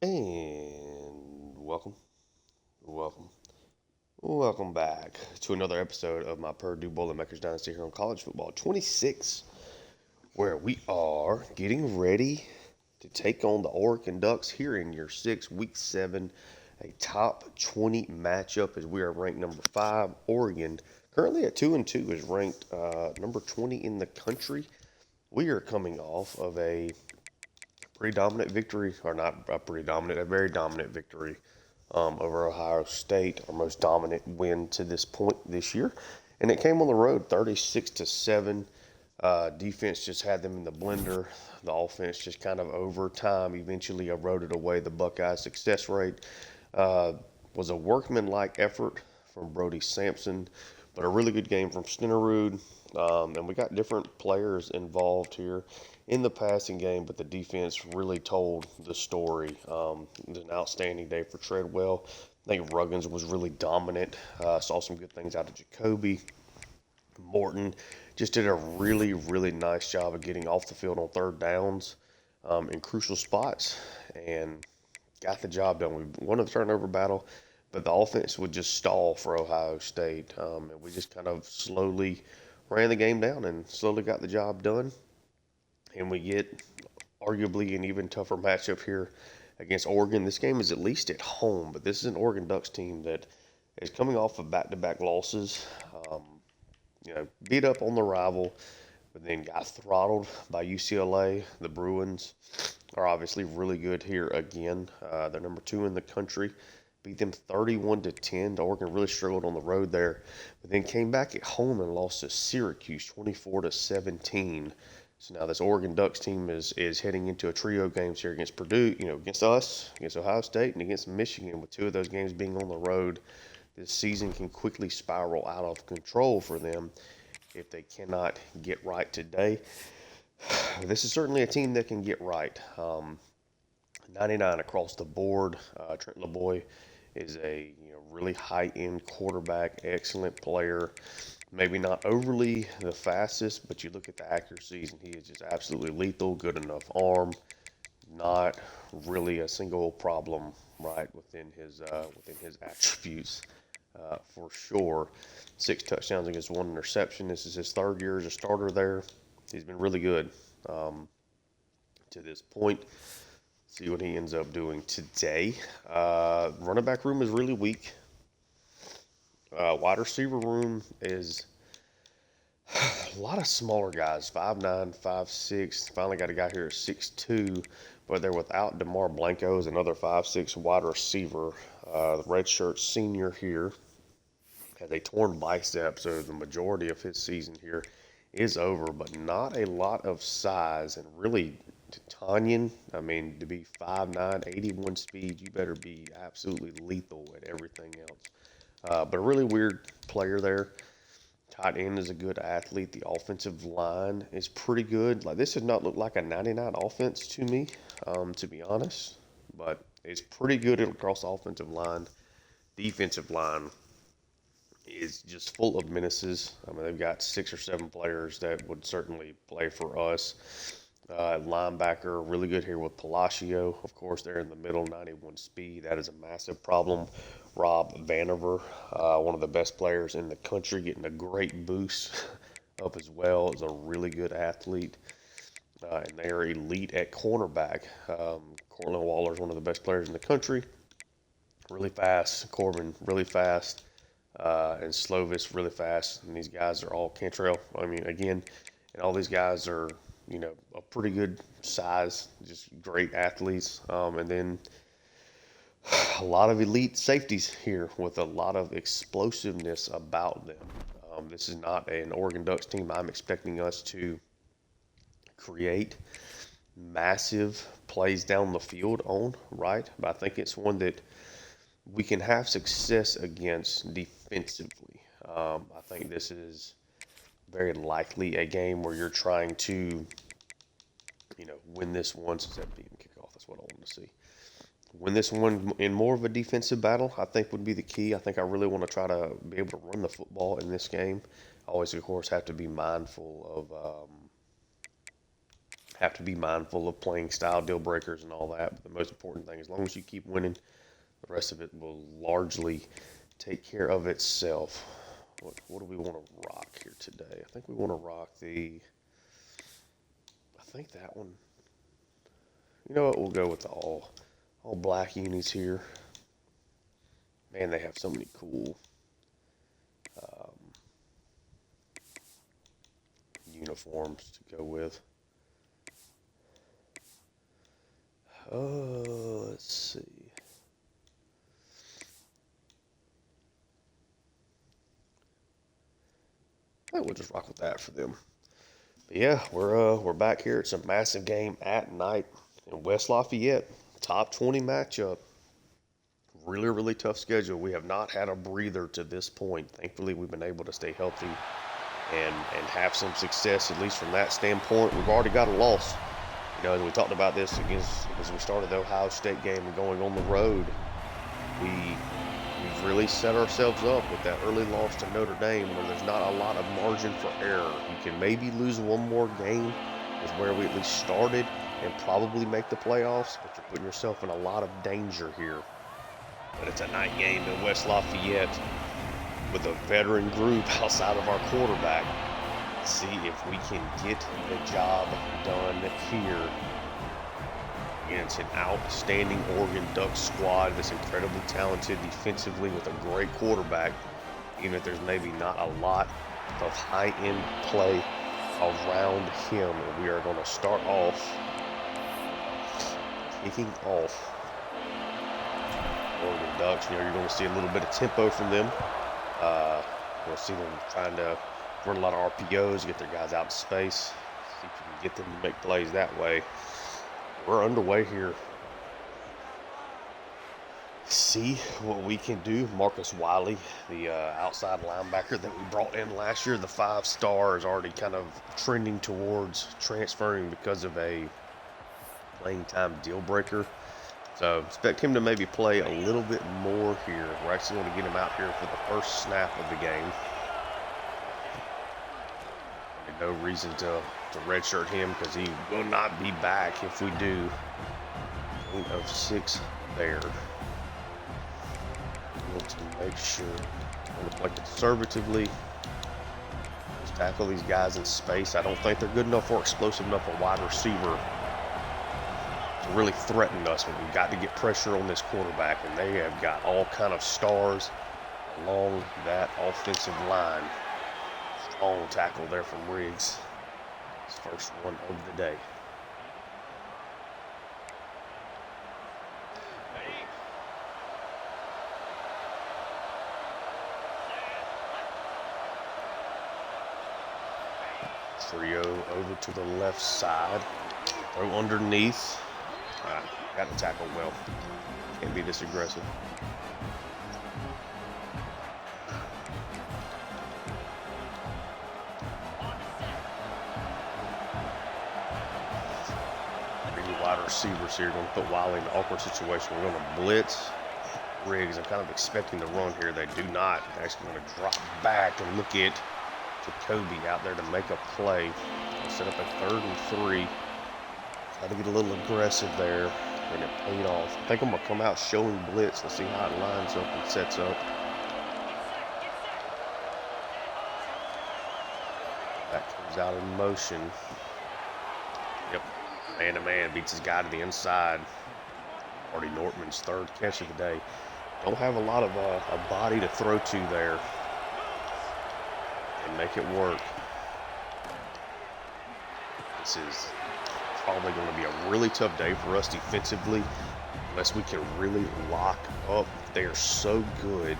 And welcome, welcome back to another episode of my Purdue Boilermakers Dynasty here on College Football 26, where we are getting ready to take on the Oregon Ducks here in year 6, week 7, a top 20 matchup as we are ranked number 5. Oregon, currently at 2-2, is ranked number 20 in the country. We are coming off of a pretty dominant victory, or not a pretty dominant, a very dominant victory over Ohio State, our most dominant win to this point this year, and it came on the road, 36-7. Defense just had them in the blender. The offense just kind of over time eventually eroded away the Buckeyes' success rate. Was a workmanlike effort from Brody Sampson, but a really good game from Stenerud. And we got different players involved here in the passing game, but the defense really told the story. It was an outstanding day for Treadwell. I think Ruggins was really dominant. Saw some good things out of Jacoby. Morton just did a really, really nice job of getting off the field on third downs in crucial spots and got the job done. We won the turnover battle, but the offense would just stall for Ohio State. And we just kind of slowly ran the game down and slowly got the job done. And we get arguably an even tougher matchup here against Oregon. This game is at least at home, but this is an Oregon Ducks team that is coming off of back-to-back losses. Um, Beat up on the rival, but then got throttled by UCLA. The Bruins are obviously really good here again. They're number 2 in the country. Beat them 31-10. Oregon really struggled on the road there, but then came back at home and lost to Syracuse 24-17. So now this Oregon Ducks team is heading into a trio games here against Purdue, against us, against Ohio State, and against Michigan. With 2 of those games being on the road, this season can quickly spiral out of control for them if they cannot get right today. This is certainly a team that can get right. 99 across the board. Trent LeBoy is a really high-end quarterback, excellent player. Maybe not overly the fastest, but you look at the accuracies, and he is just absolutely lethal. Good enough arm, not really a single problem right within his attributes. For sure. 6 touchdowns against 1 interception. This is his 3rd year as a starter there. He's been really good to this point. See what he ends up doing today. Running back room is really weak. Wide receiver room is a lot of smaller guys, 5'9", 5'6". Finally got a guy here at 6'2", but they're without DeMar Blanco's another 5'6" wide receiver. The redshirt senior here has a torn bicep, so the majority of his season here is over, but not a lot of size. And really, Tanyan, to be 5'9", 81 speed, you better be absolutely lethal at everything else. But a really weird player there. Tight end is a good athlete. The offensive line is pretty good. Like, this does not look like a 99 offense to me, to be honest. But it's pretty good across the offensive line. Defensive line is just full of menaces. They've got 6 or 7 players that would certainly play for us. Linebacker, really good here with Palacio. Of course, they're in the middle, 91 speed. That is a massive problem. Rob Vanover, one of the best players in the country, getting a great boost up as well. Is a really good athlete. And they are elite at cornerback. Cortland Waller is one of the best players in the country. Really fast. Corbin, really fast. And Slovis, really fast. And these guys are all Cantrell. Again, and all these guys are, a pretty good size, just great athletes. And then a lot of elite safeties here with a lot of explosiveness about them. This is not an Oregon Ducks team I'm expecting us to create massive plays down the field on, right? But I think it's one that we can have success against defensively. I think this is very likely a game where you're trying to, win this one. Since that being kickoff, that's what I want to see. Win this one in more of a defensive battle, I think, would be the key. I think I really want to try to be able to run the football in this game. Always, of course, have to be mindful of have to be mindful of playing style deal breakers and all that. But the most important thing, as long as you keep winning, the rest of it will largely take care of itself. What do we want to rock here today? I think we want to rock I think that one. You know what? We'll go with the all black unis here. Man, they have so many cool uniforms to go with. Let's see. I think we'll just rock with that for them. But yeah, we're back here. It's a massive game at night in West Lafayette. Top 20 matchup. Really, really tough schedule. We have not had a breather to this point. Thankfully, we've been able to stay healthy and have some success, at least from that standpoint. We've already got a loss. You know, as we talked about this as we started the Ohio State game and going on the road, we've really set ourselves up with that early loss to Notre Dame where there's not a lot of margin for error. You can maybe lose one more game is where we at least started and probably make the playoffs, but you're putting yourself in a lot of danger here. But it's a night game in West Lafayette with a veteran group outside of our quarterback. See if we can get the job done here against an outstanding Oregon Ducks squad that's incredibly talented defensively with a great quarterback, even if there's maybe not a lot of high-end play around him. And we are going to start off kicking off Oregon Ducks. You know, you're going to see a little bit of tempo from them. You'll see them trying to run a lot of RPOs, get their guys out to space, see if you can get them to make plays that way. We're underway here. See what we can do. Marcus Wiley, the outside linebacker that we brought in last year, the 5-star, is already kind of trending towards transferring because of a playing time deal breaker. So expect him to maybe play a little bit more here. We're actually going to get him out here for the first snap of the game. And no reason to redshirt him because he will not be back if we do. 8 of 6 there. We want to make sure we're going to play conservatively. Just tackle these guys in space. I don't think they're good enough or explosive enough a wide receiver to really threaten us, but we've got to get pressure on this quarterback, and they have got all kind of stars along that offensive line. Strong tackle there from Riggs. His first one of the day. Trio over to the left side. Throw underneath. Got to tackle well. Can't be this aggressive. Three wide receivers here. Going to put Wiley in an awkward situation. We're going to blitz Riggs. I'm kind of expecting the run here. They do not. They're actually going to drop back and look at Jacoby out there to make a play. They'll set up a 3rd and 3. Try to get a little aggressive there, and it paid off. I think I'm going to come out showing blitz and see how it lines up and sets up. That comes out in motion. Yep, man-to-man, beats his guy to the inside. Marty Nortman's 3rd catch of the day. Don't have a lot of a body to throw to there and make it work. This is probably going to be a really tough day for us defensively unless we can really lock up. They are so good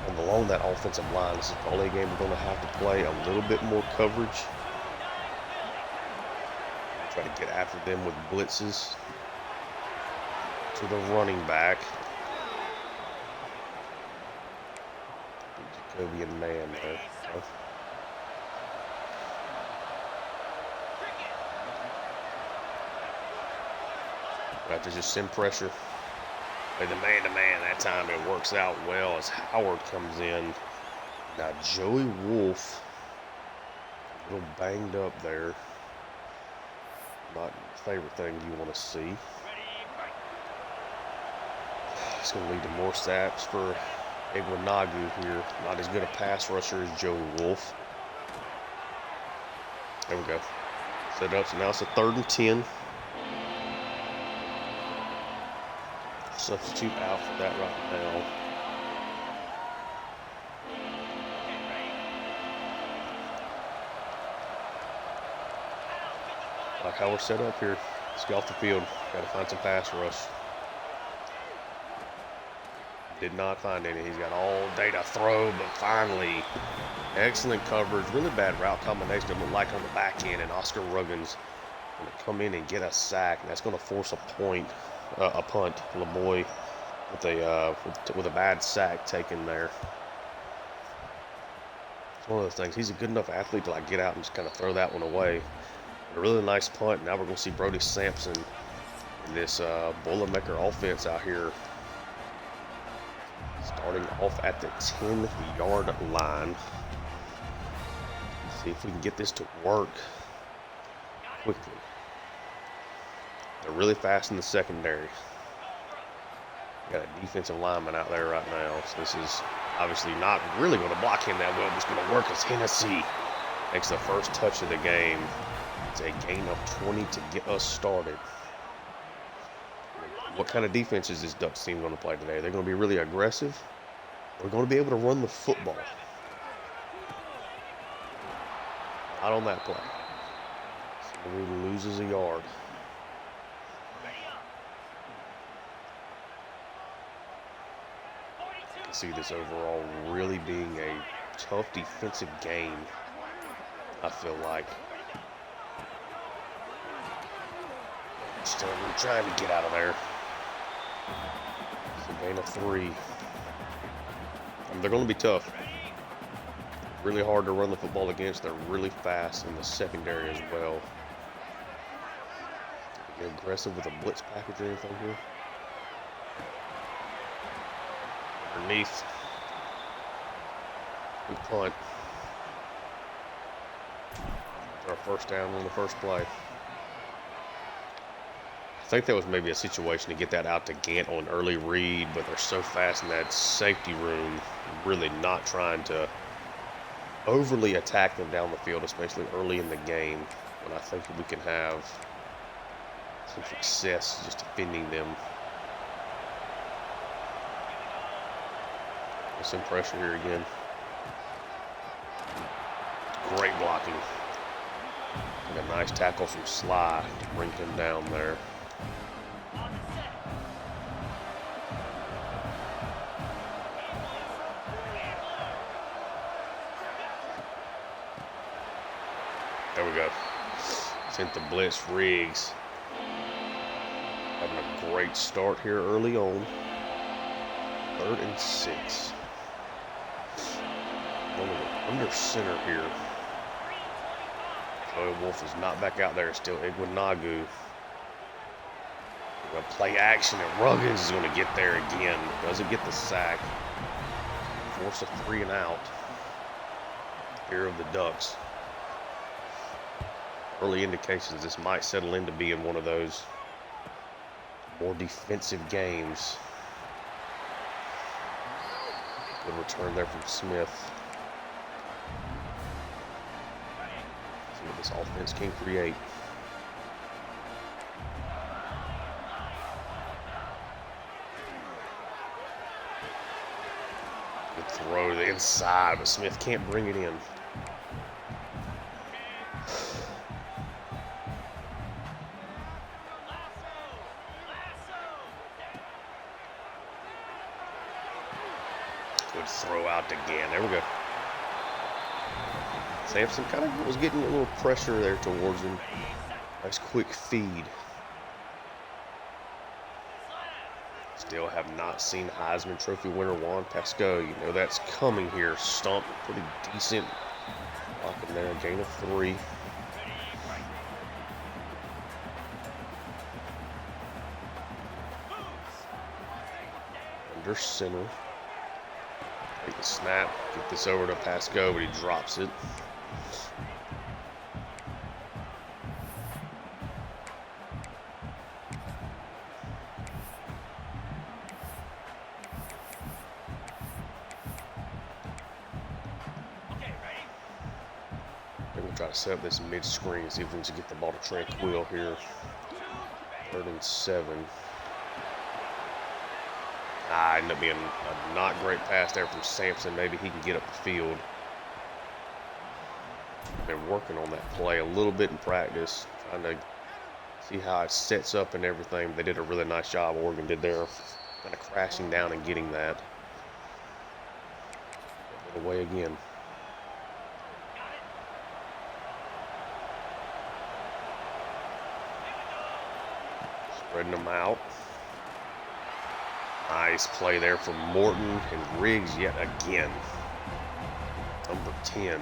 and along that offensive line. This is probably a game we're going to have to play a little bit more coverage. Try to get after them with blitzes to the running back. Jacoby and man there. Have to just send pressure. Play the man-to-man. That time it works out well as Howard comes in. Now Joey Wolf, a little banged up there. favorite thing you want to see. It's going to lead to more sacks for Iguanagu here. Not as good a pass rusher as Joey Wolf. There we go. Set up, so now it's a 3rd and 10. Substitute out for that right now. Like how we're set up here. Let's get off the field. Got to find some pass rush. Did not find any. He's got all day to throw, but finally, excellent coverage. Really bad route combination. It looked like on the back end, and Oscar Ruggins going to come in and get a sack. And that's going to force a punt. LeBoy with a bad sack taken there. It's one of those things. He's a good enough athlete to like get out and just kind of throw that one away. A really nice punt. Now we're going to see Brody Sampson in this Boilermaker offense out here. Starting off at the 10-yard line. See if we can get this to work quickly. They're really fast in the secondary. Got a defensive lineman out there right now. So this is obviously not really going to block him that well, but it's going to work as Hennessy makes the first touch of the game. It's a gain of 20 to get us started. What kind of defense is this Ducks team going to play today? They're going to be really aggressive. We're going to be able to run the football. Not on that play. So he loses a yard. You can see this overall really being a tough defensive game, I feel like. Still trying to get out of there. It's a gain of 3. They're going to be tough. Really hard to run the football against. They're really fast in the secondary as well. Get aggressive with a blitz package or anything here. Underneath. Good punt. Our first down on the first play. I think that was maybe a situation to get that out to Gant on an early read, but they're so fast in that safety room, really not trying to overly attack them down the field, especially early in the game, when I think we can have some success just defending them. Some pressure here again. Great blocking. And a nice tackle from Sly to bring him down there. There we go. Sent the blitz. Riggs having a great start here early on. 3rd and 6. Under center here. Joey Wolf is not back out there. It's still Iguanagu. We're going to play action, and Ruggins is going to get there again. Doesn't get the sack. Force a 3 and out here of the Ducks. Early indications this might settle into being one of those more defensive games. Good return there from Smith. See what this offense can create. Good throw to the inside, but Smith can't bring it in. Good throw out again. There we go. Sampson kind of was getting a little pressure there towards him. Nice quick feed. Still have not seen Heisman Trophy winner Juan Pasco. You know that's coming here. Stump, pretty decent. Blocking there, gain of 3. Under center. Take the snap, get this over to Pasco, but he drops it. We'll try to set up this mid-screen, see if we can get the ball to Tranquil here. 3rd and 7. Ended up being a not great pass there from Sampson. Maybe he can get up the field. Been working on that play a little bit in practice, trying to see how it sets up and everything. They did a really nice job, Oregon did there, kind of crashing down and getting that. Put it away again. Spreading them out. Nice play there from Morton and Riggs yet again. Number 10.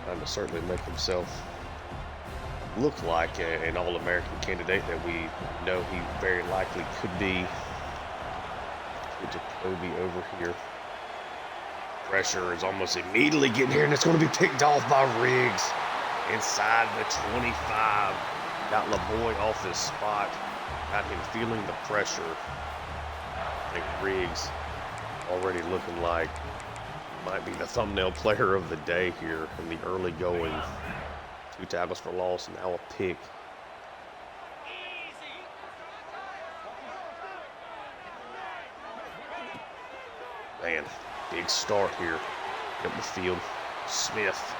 Trying to certainly make himself look like an All-American candidate that we know he very likely could be. Jacoby over here. Pressure is almost immediately getting here, and it's going to be picked off by Riggs inside the 25. Got LeBoy off his spot. Got him feeling the pressure. I think Riggs already looking like might be the thumbnail player of the day here in the early going. 2 tackles for loss, now a pick. Man, big start here. Up the field. Smith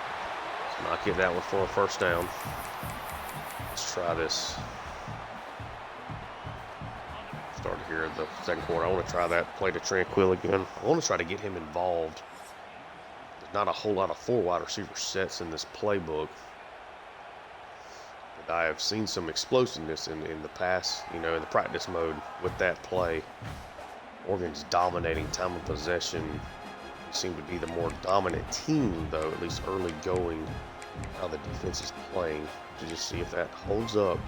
not get that one for a first down. Let's try this. Started here in the second quarter. I want to try that play to Tranquil again. I want to try to get him involved. There's not a whole lot of 4 wide receiver sets in this playbook. But I have seen some explosiveness in the past, in the practice mode with that play. Oregon's dominating time of possession. Seem to be the more dominant team, though, at least early going, how the defense is playing. To just see if that holds up.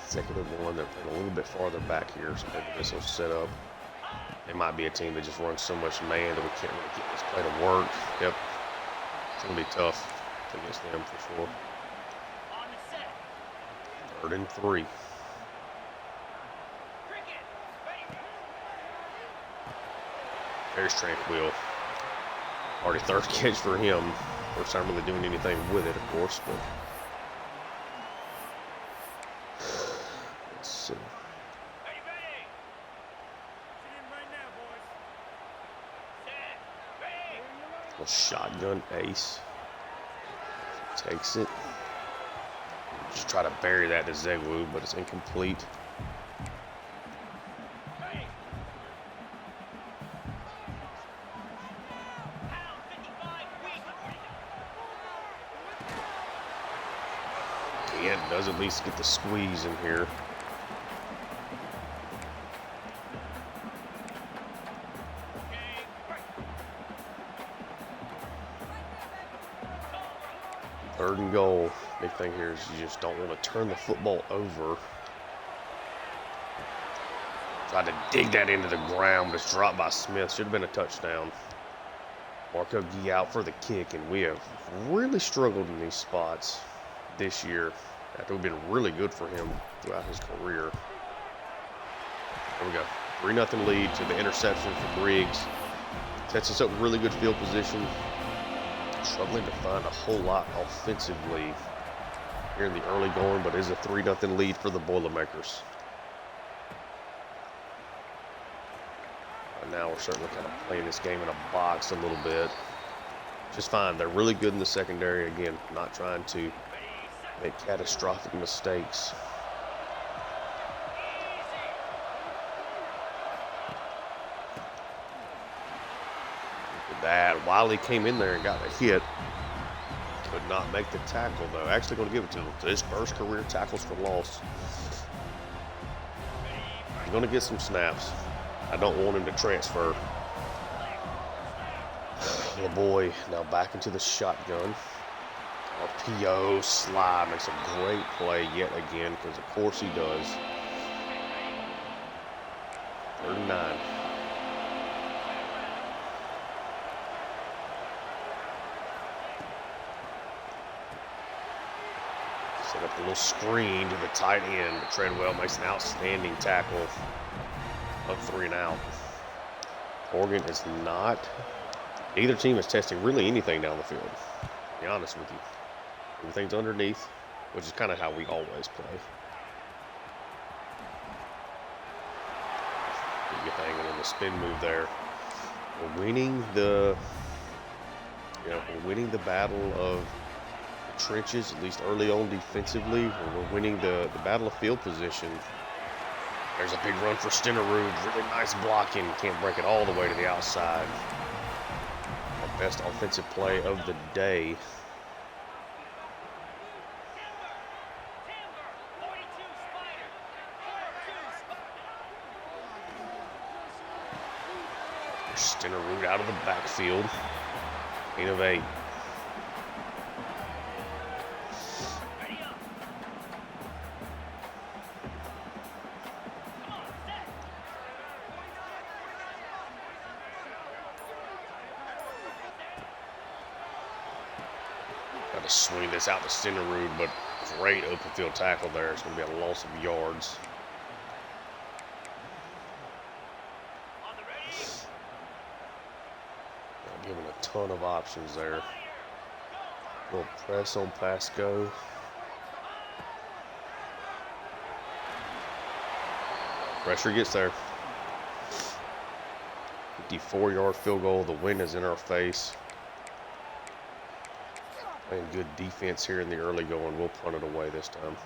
2nd and 1, they're playing a little bit farther back here, so maybe this will set up. They might be a team that just runs so much man that we can't really get this play to work. Yep, it's going to be tough against them for sure. 3rd and 3. There's Tranquil. Already 3rd catch for him. First time really doing anything with it, of course, but let's see. A shotgun ace. Takes it. Just try to bury that to Zegwu, but it's incomplete. Does at least get the squeeze in here. Third and goal. Big thing here is you just don't want to turn the football over. Tried to dig that into the ground, but it's dropped by Smith. Should have been a touchdown. Marco Gee out for the kick, and we have really struggled in these spots this year. After we've been really good for him throughout his career. There we go. 3-0 lead to the interception from Riggs. Sets us up in really good field position. Struggling to find a whole lot offensively here in the early going, but it is a 3-0 lead for the Boilermakers. Right now we're certainly kind of playing this game in a box a little bit. Just fine. They're really good in the secondary. Again, not trying to make catastrophic mistakes. Look at that. Wiley came in there and got a hit. Could not make the tackle, though. Actually going to give it to him. His first career tackles for loss. He's going to get some snaps. I don't want him to transfer. LeBoy now back into the shotgun. RPO, Sly makes a great play yet again, because of course he does. 3rd and 9. Set up a little screen to the tight end, but Treadwell makes an outstanding tackle of 3 and out. Oregon is not Neither team is testing really anything down the field, to be honest with you. Everything's underneath, which is kind of how we always play. Get hanging in the spin move there. We're winning the, we're winning the battle of the trenches, at least early on defensively. And we're winning the battle of field position. There's a big run for Stenerud. Really nice blocking. Can't break it all the way to the outside. Our best offensive play of the day. Stenerud out of the backfield. 8 of 8. Got to swing this out to Stenerud, but great open field tackle there. It's going to be a loss of yards. Given a ton of options there. Little press on Pasco. Pressure gets there. 54-yard field goal. The wind is in our face. Playing good defense here in the early going. We'll punt it away this time.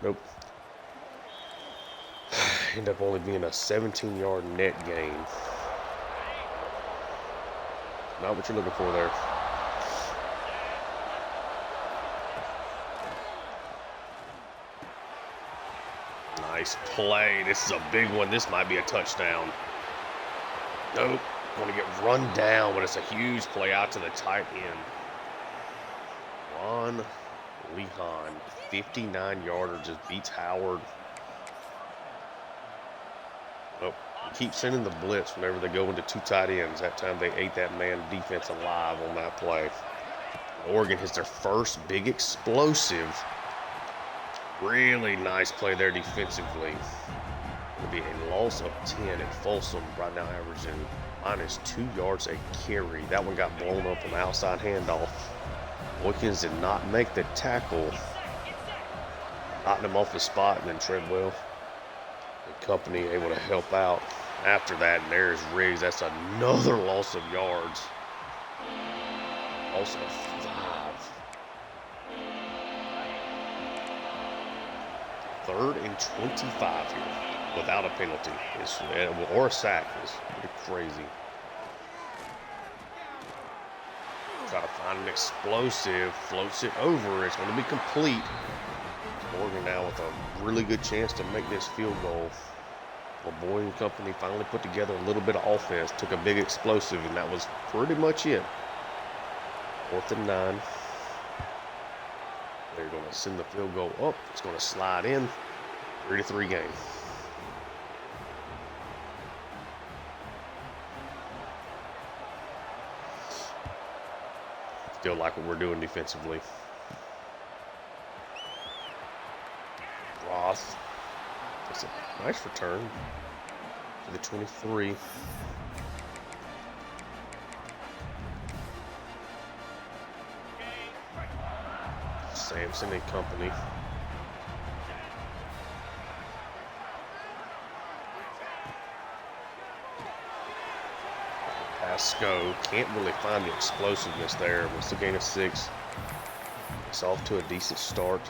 Nope. End up only being a 17-yard net gain. Not what you're looking for there. Nice play. This is a big one. This might be a touchdown. Nope. Going to get run down, but it's a huge play out to the tight end. Ron Lehan, 59-yarder, just beats Howard. Oh, keep sending the blitz whenever they go into 2 tight ends. That time they ate that man defense alive on that play. Oregon hits their first big explosive. Really nice play there defensively. It'll be a loss of 10 at Folsom, right now averaging -2 yards a carry. That one got blown up on the outside handoff. Boykins did not make the tackle, knocking him off the spot, and then Treadwell and company able to help out after that. And there's Riggs. That's another loss of yards. Loss of 5. 3rd and 25 here without a penalty or a sack. Is pretty crazy. Try to find an explosive, floats it over. It's going to be complete. Oregon now with a really good chance to make this field goal. LeBoy and company finally put together a little bit of offense, took a big explosive, and that was pretty much it. 4th and 9. They're going to send the field goal up. It's going to slide in. 3-3 game. Still like what we're doing defensively. Roth. That's a nice return to the 23. Sampson and company. Pasco can't really find the explosiveness there. It's a gain of 6. It's off to a decent start.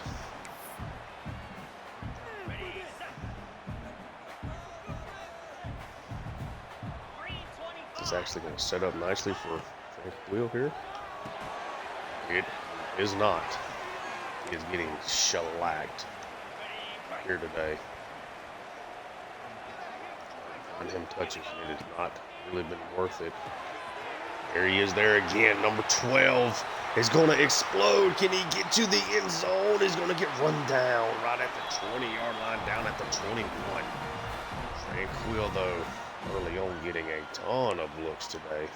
It's actually going to set up nicely for Frank Wheel here. It is not. He is getting shellacked here today. And him touching it has not really been worth it. There he is there again. Number 12 is going to explode. Can he get to the end zone? He's going to get run down right at the 20-yard line, down at the 21. Frank Wheel, though, early on getting a ton of looks today.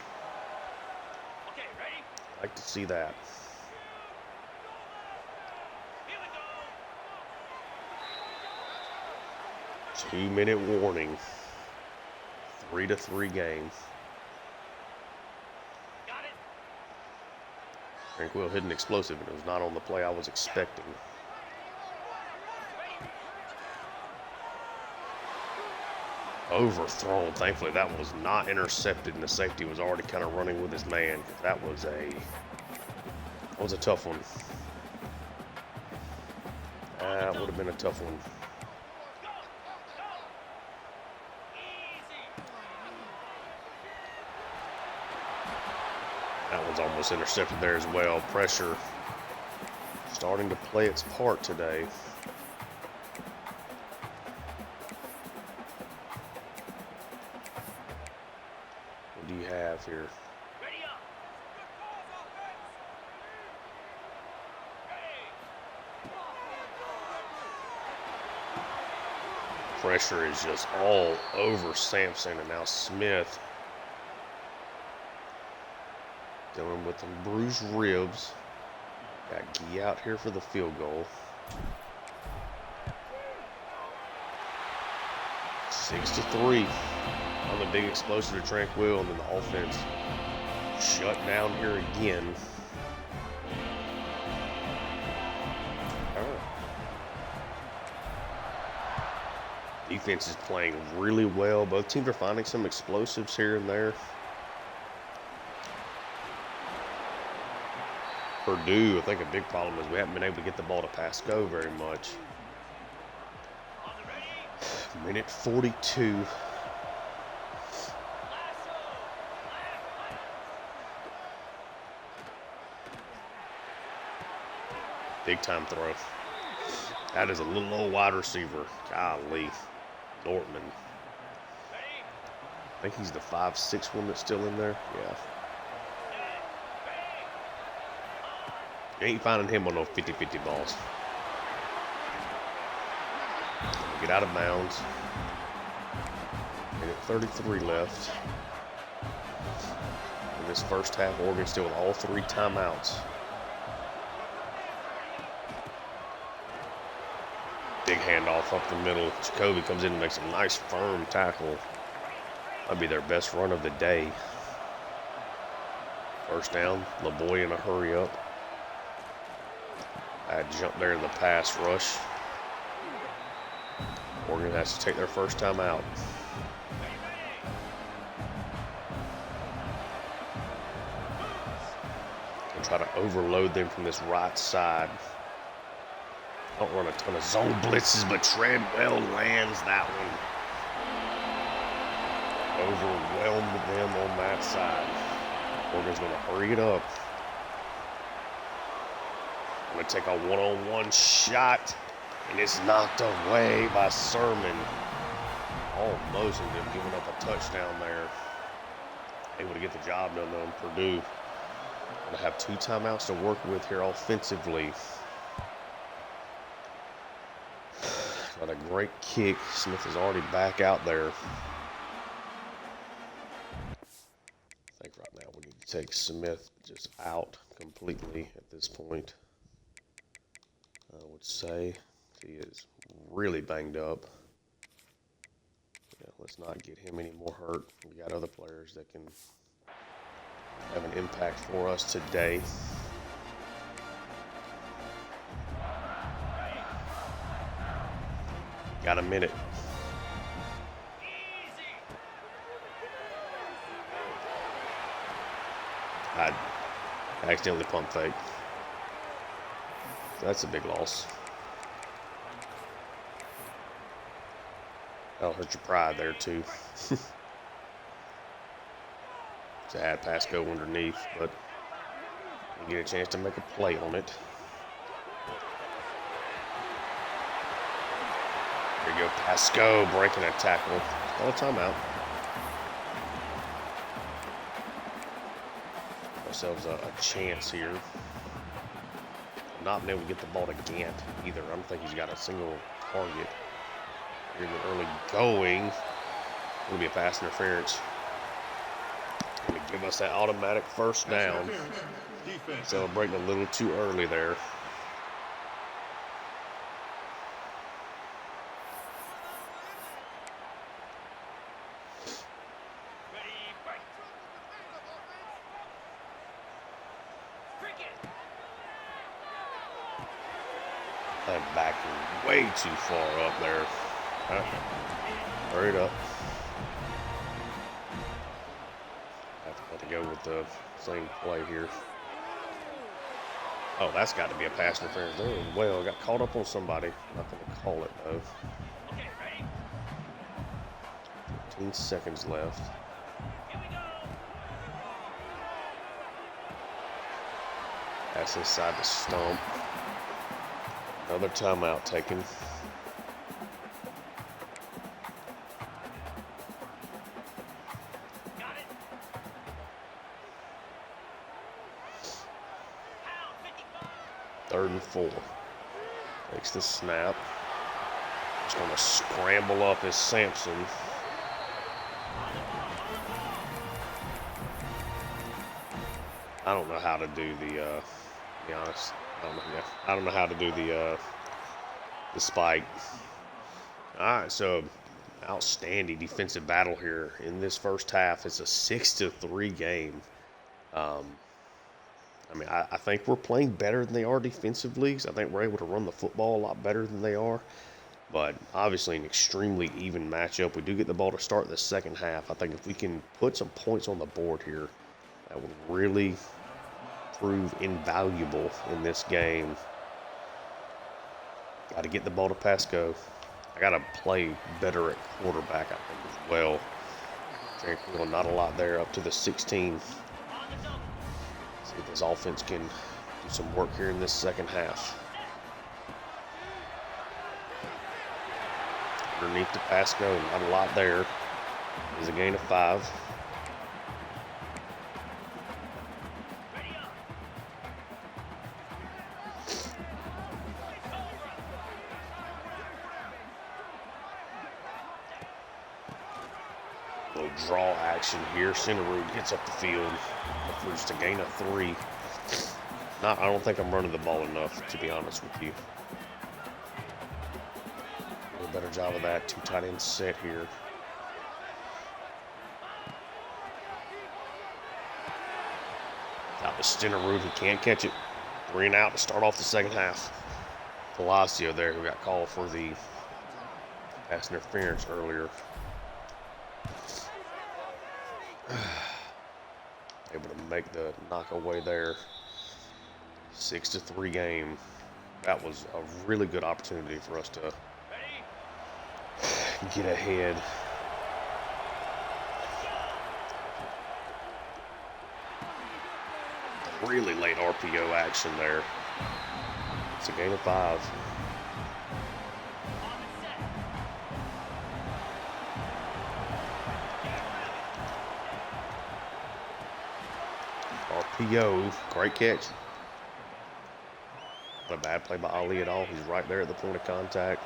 Like to see that. 2-minute warning. 3-3 game. Tranquil hit an explosive, and it was not on the play I was expecting. Overthrown. Thankfully, that was not intercepted, and the safety was already kind of running with his man. That was a tough one. That would have been a tough one. That one's almost intercepted there as well. Pressure starting to play its part today. What do you have here? Pressure is just all over Sampson, and now Smith dealing with some bruised ribs. Got Gee out here for the field goal. 6-3. On the big explosive to Tranquil, and then the offense shut down here again. Defense is playing really well. Both teams are finding some explosives here and there. Purdue, I think a big problem is we haven't been able to get the ball to Pasco very much. Minute 42. Big time throw. That is a little old wide receiver. Golly. Nortman. I think he's the 5'6" one that's still in there. Yeah. You ain't finding him on no 50-50 balls. Get out of bounds. Minute 33 left. In this first half, Oregon still with all 3 timeouts. Big handoff up the middle. Jacoby comes in and makes a nice firm tackle. That'd be their best run of the day. First down, LeBoy in a hurry up. I had jumped there in the pass rush. Oregon has to take their first time out. And try to overload them from this right side. Don't run a ton of zone blitzes, but Treadwell lands that one. Overwhelmed them on that side. Oregon's going to hurry it up. Going to take a one-on-one shot, and it's knocked away by Sermon. Almost ended up giving up a touchdown there. Able to get the job done though. Purdue going to have 2 timeouts to work with here offensively. Got a great kick. Smith is already back out there. I think right now we need to take Smith just out completely at this point. I would say he is really banged up. Yeah, let's not get him any more hurt. We got other players that can have an impact for us today. Got a minute. I accidentally pump fake. That's a big loss. That'll hurt your pride there too. To have Pasco underneath, but you get a chance to make a play on it. There you go, Pasco breaking a tackle. Call a timeout. Ourselves a chance here. Not been able to get the ball to Gant either. I don't think he's got a single target. Here's an early going. It'll be a pass interference. Going to give us that automatic first down. Celebrating a little too early there. I'm backing way too far up there. All right. Hurry it up. Have to go with the same play here. Oh, that's got to be a pass interference there. Well, got caught up on somebody. Not going to call it, though. 15 seconds left. Pass inside the stump. Another timeout taken. Third and 4. Takes the snap. Just going to scramble up as Sampson. I don't know how to do the, to be honest, I don't know how to do the spike. All right, so outstanding defensive battle here in this first half. It's a 6-3 game. I mean, I think we're playing better than they are defensively. I think we're able to run the football a lot better than they are. But obviously an extremely even matchup. We do get the ball to start the second half. I think if we can put some points on the board here, that would really prove invaluable in this game. Got to get the ball to Pasco. I got to play better at quarterback, I think, as well. Not a lot there, up to the 16. See if this offense can do some work here in this second half. Underneath to Pasco, not a lot there. There's a gain of 5. Little draw action here. Centerrood gets up the field for just a gain of 3. I don't think I'm running the ball enough, to be honest with you. Do a better job of that. 2 tight end set here. Out to Centerrood, who can't catch it. 3 and out to start off the second half. Palacio there, who got called for the pass interference earlier. Able to make the knockaway there. 6-3 game. That was a really good opportunity for us to get ahead. Really late RPO action there. It's a gain of 5. RPO, great catch. Not a bad play by Ali at all. He's right there at the point of contact.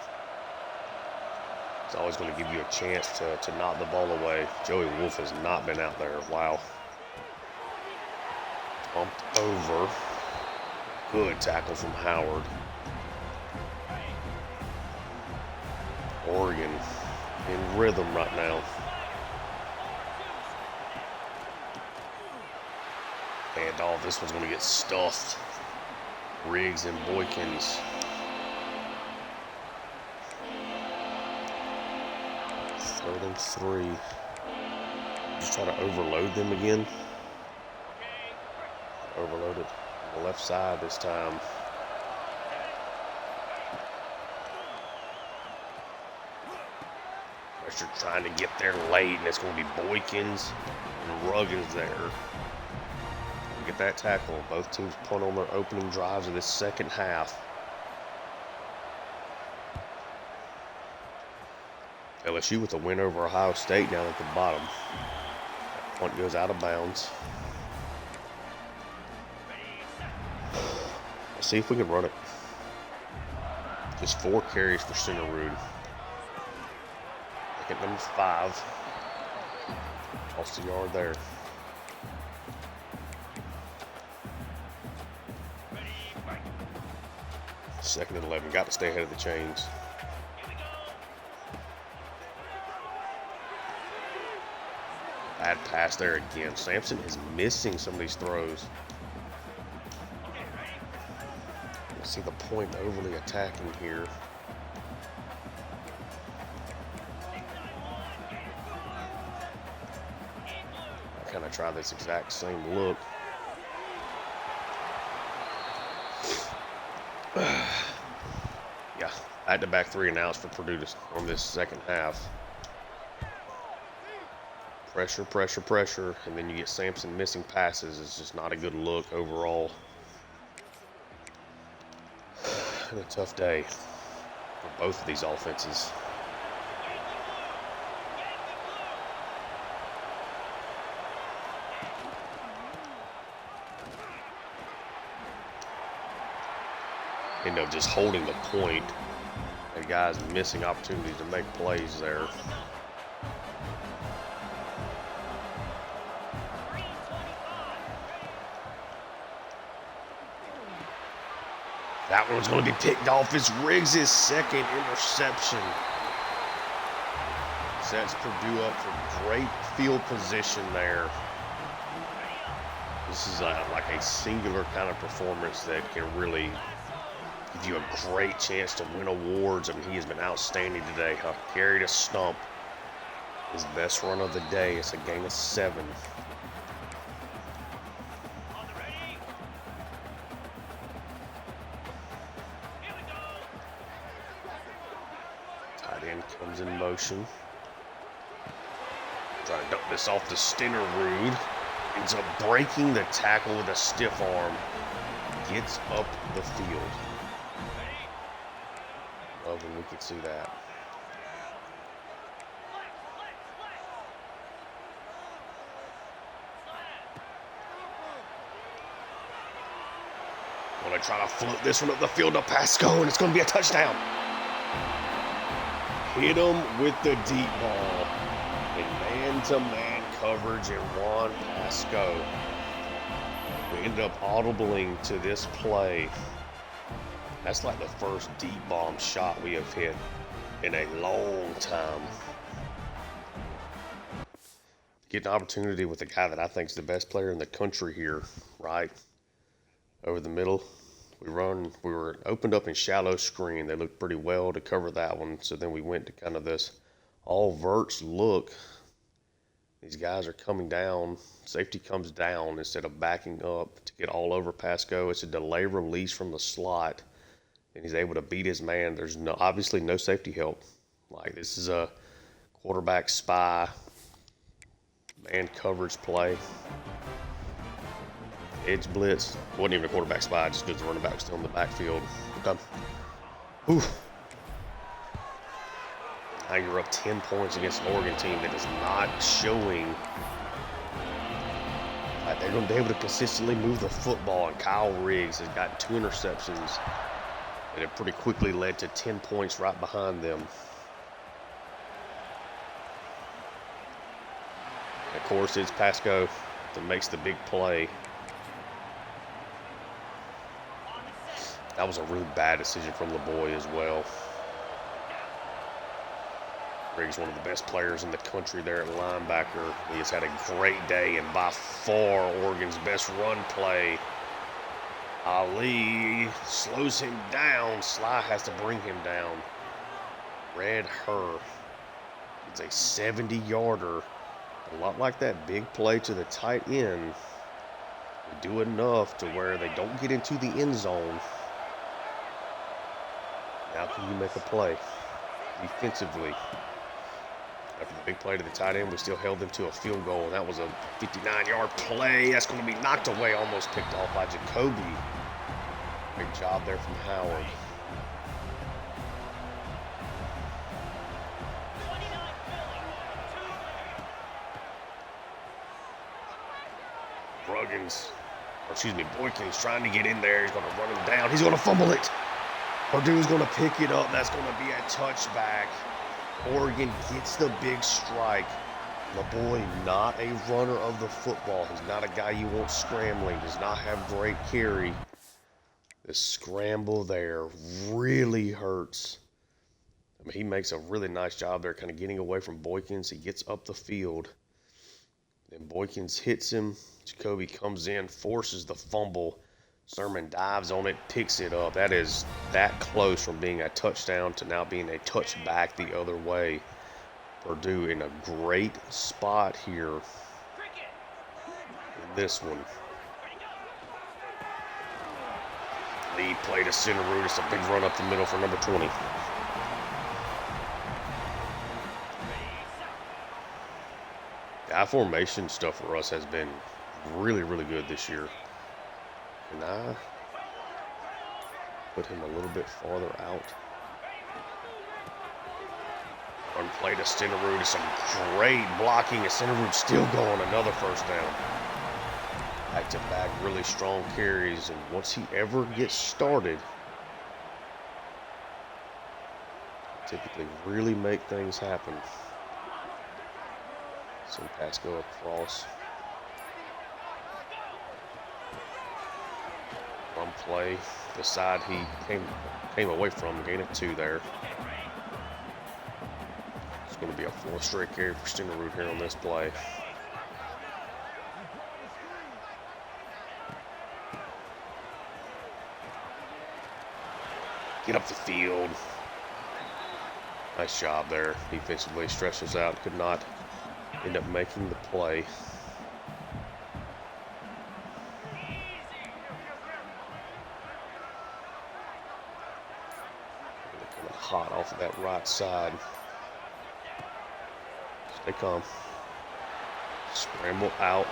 It's always going to give you a chance to knock the ball away. Joey Wolf has not been out there. Wow. Bumped over. Good tackle from Howard. Oregon in rhythm right now. And all this one's going to get stuffed. Riggs and Boykins. Third and 3. Just try to overload them again. Overload it on the left side this time. Pressure trying to get there late, and it's going to be Boykins and Ruggins there. Get that tackle. Both teams punt on their opening drives of this second half. LSU with a win over Ohio State down at the bottom. That punt goes out of bounds. Let's see if we can run it. Just 4 carries for Centerrood. Look at number 5. Lost a yard there. Second and 11. Got to stay ahead of the chains. Bad pass there again. Sampson is missing some of these throws. see the point overly attacking here. I kind of try this exact same look. Yeah, back-to-back 3 and outs for Purdue on this second half. Pressure, pressure, pressure, and then you get Sampson missing passes. It's just not a good look overall. And a tough day for both of these offenses. End up just holding the point. And guys missing opportunities to make plays there. That one's going to be picked off. It's Riggs' second interception. Sets Purdue up for great field position there. This is like a singular kind of performance that can really give you a great chance to win awards. I mean, he has been outstanding today. Carried a stump. His best run of the day. It's a gain of 7. Tight end comes in motion. Trying to dump this off to Stinnerud. Ends up breaking the tackle with a stiff arm. Gets up the field. Love when we could see that. Gonna try to float this one up the field to Pasco, and it's gonna be a touchdown. Hit him with the deep ball. In man-to-man coverage and Juan Pasco. We ended up audibling to this play. That's like the first deep bomb shot we have hit in a long time. Get an opportunity with a guy that I think is the best player in the country here, right? Over the middle. We were opened up in shallow screen. They looked pretty well to cover that one. So then we went to kind of this all verts look. These guys are coming down. Safety comes down instead of backing up to get all over Pasco. It's a delay release from the slot, and he's able to beat his man. There's obviously no safety help. Like, this is a quarterback spy, man coverage play. Edge blitz. Wasn't even a quarterback spy, just because the running back was still in the backfield. Okay. Oof. Now you're up 10 points against an Oregon team that is not showing that they're going to be able to consistently move the football. And Kyle Riggs has gotten 2 interceptions that have pretty quickly led to 10 points right behind them. And of course, it's Pasco that makes the big play. That was a really bad decision from LeBoy as well. Riggs, one of the best players in the country there at linebacker. He has had a great day, and by far Oregon's best run play. Ali slows him down. Sly has to bring him down. Red Her. It's a 70-yarder. A lot like that big play to the tight end. They do enough to where they don't get into the end zone. Now can you make a play defensively? After the big play to the tight end, we still held them to a field goal, and that was a 59-yard play. That's going to be knocked away, almost picked off by Jacoby. Great job there from Howard. Boykins trying to get in there. He's going to run him down. He's going to fumble it. Purdue's going to pick it up. That's going to be a touchback. Oregon gets the big strike. LeBoy, not a runner of the football. He's not a guy you want scrambling. Does not have great carry. The scramble there really hurts. I mean, he makes a really nice job there kind of getting away from Boykins. He gets up the field. Then Boykins hits him. Jacoby comes in, forces the fumble. Sermon dives on it, picks it up. That is that close from being a touchdown to now being a touchback the other way. Purdue in a great spot here in this one. Lead play to center root. It's a big run up the middle for number 20. The I-formation stuff for us has been really, really good this year. And I put him a little bit farther out. Run play to Stenerud. Some great blocking. And Stenerud still going. Another first down. Back to back, really strong carries. And once he ever gets started, typically really make things happen. Some pass go across. Run play, the side he came away from, gain of 2 there. It's going to be a 4th straight carry for Stenerud here on this play. Get up the field. Nice job there. Defensively stretches out, could not end up making the play. Coming hot off of that right side. Stay calm. Scramble out.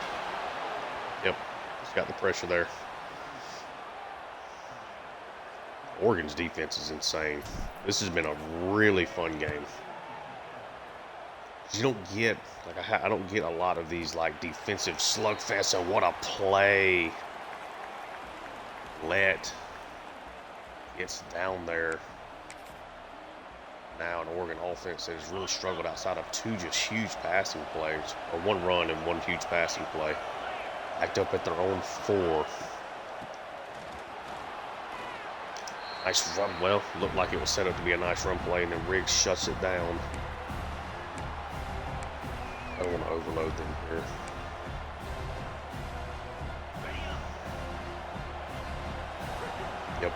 Yep, he's got the pressure there. Oregon's defense is insane. This has been a really fun game. You don't get, like I don't get a lot of these like defensive slugfests. And what a play. Let gets down there. Now an Oregon offense that has really struggled outside of 2 just huge passing plays, or 1 run and 1 huge passing play. Backed up at their own 4. Nice run. Well, looked like it was set up to be a nice run play, and then Riggs shuts it down. I don't want to overload them here. Yep.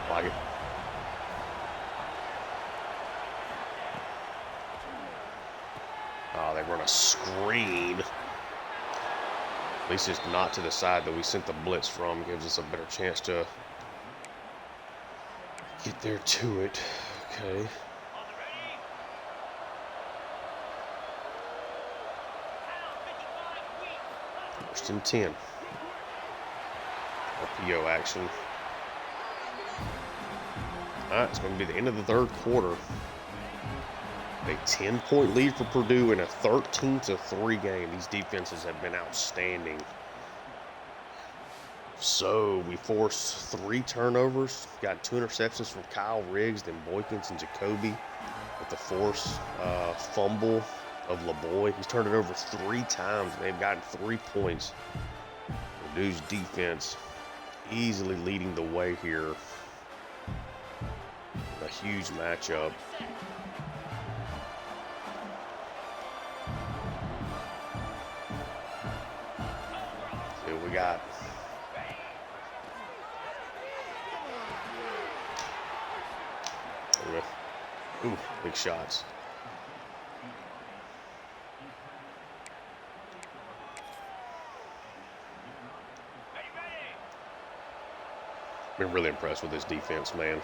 Like it. Oh, they run a screen. At least it's not to the side that we sent the blitz from. Gives us a better chance to get there to it. Okay. First and 10. RPO action. All right, it's going to be the end of the 3rd quarter. A 10-point lead for Purdue in a 13-3 game. These defenses have been outstanding. So we forced 3 turnovers. Got 2 interceptions from Kyle Riggs, then Boykins and Jacoby. With the forced fumble of LeBoy. He's turned it over 3 times. They've gotten 3 points. Purdue's defense easily leading the way here. A huge matchup. See what we got. Ooh, big shots. Been really impressed with this defense, man.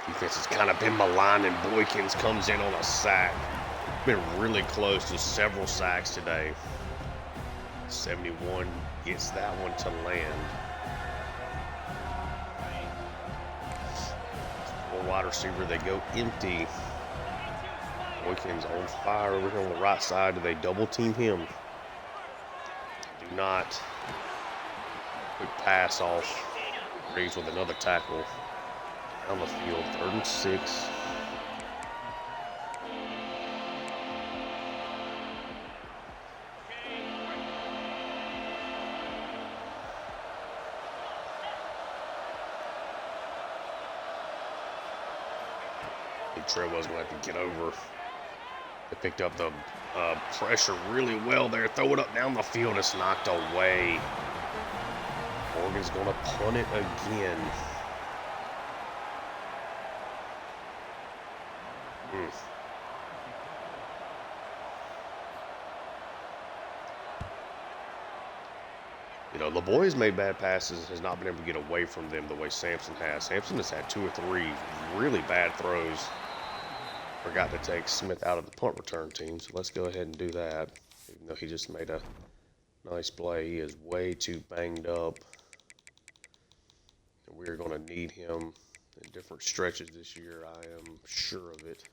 Defense has kind of been maligned, and Boykins comes in on a sack. Been really close to several sacks today. 71 gets that one to land. 4 wide receiver, they go empty. Boykins on fire over here on the right side. Do they double team him? Do not. Quick pass off. Riggs with another tackle. On the field, 3rd and 6. Big Treadwell's going to have to get over. They picked up the pressure really well there. Throw it up down the field. It's knocked away. Oregon's going to punt it again. You know, the boys made bad passes, has not been able to get away from them the way Sampson has. Sampson has had 2 or 3 really bad throws. Forgot to take Smith out of the punt return team, so let's go ahead and do that. Even though he just made a nice play, he is way too banged up. And we're going to need him in different stretches this year, I am sure of it.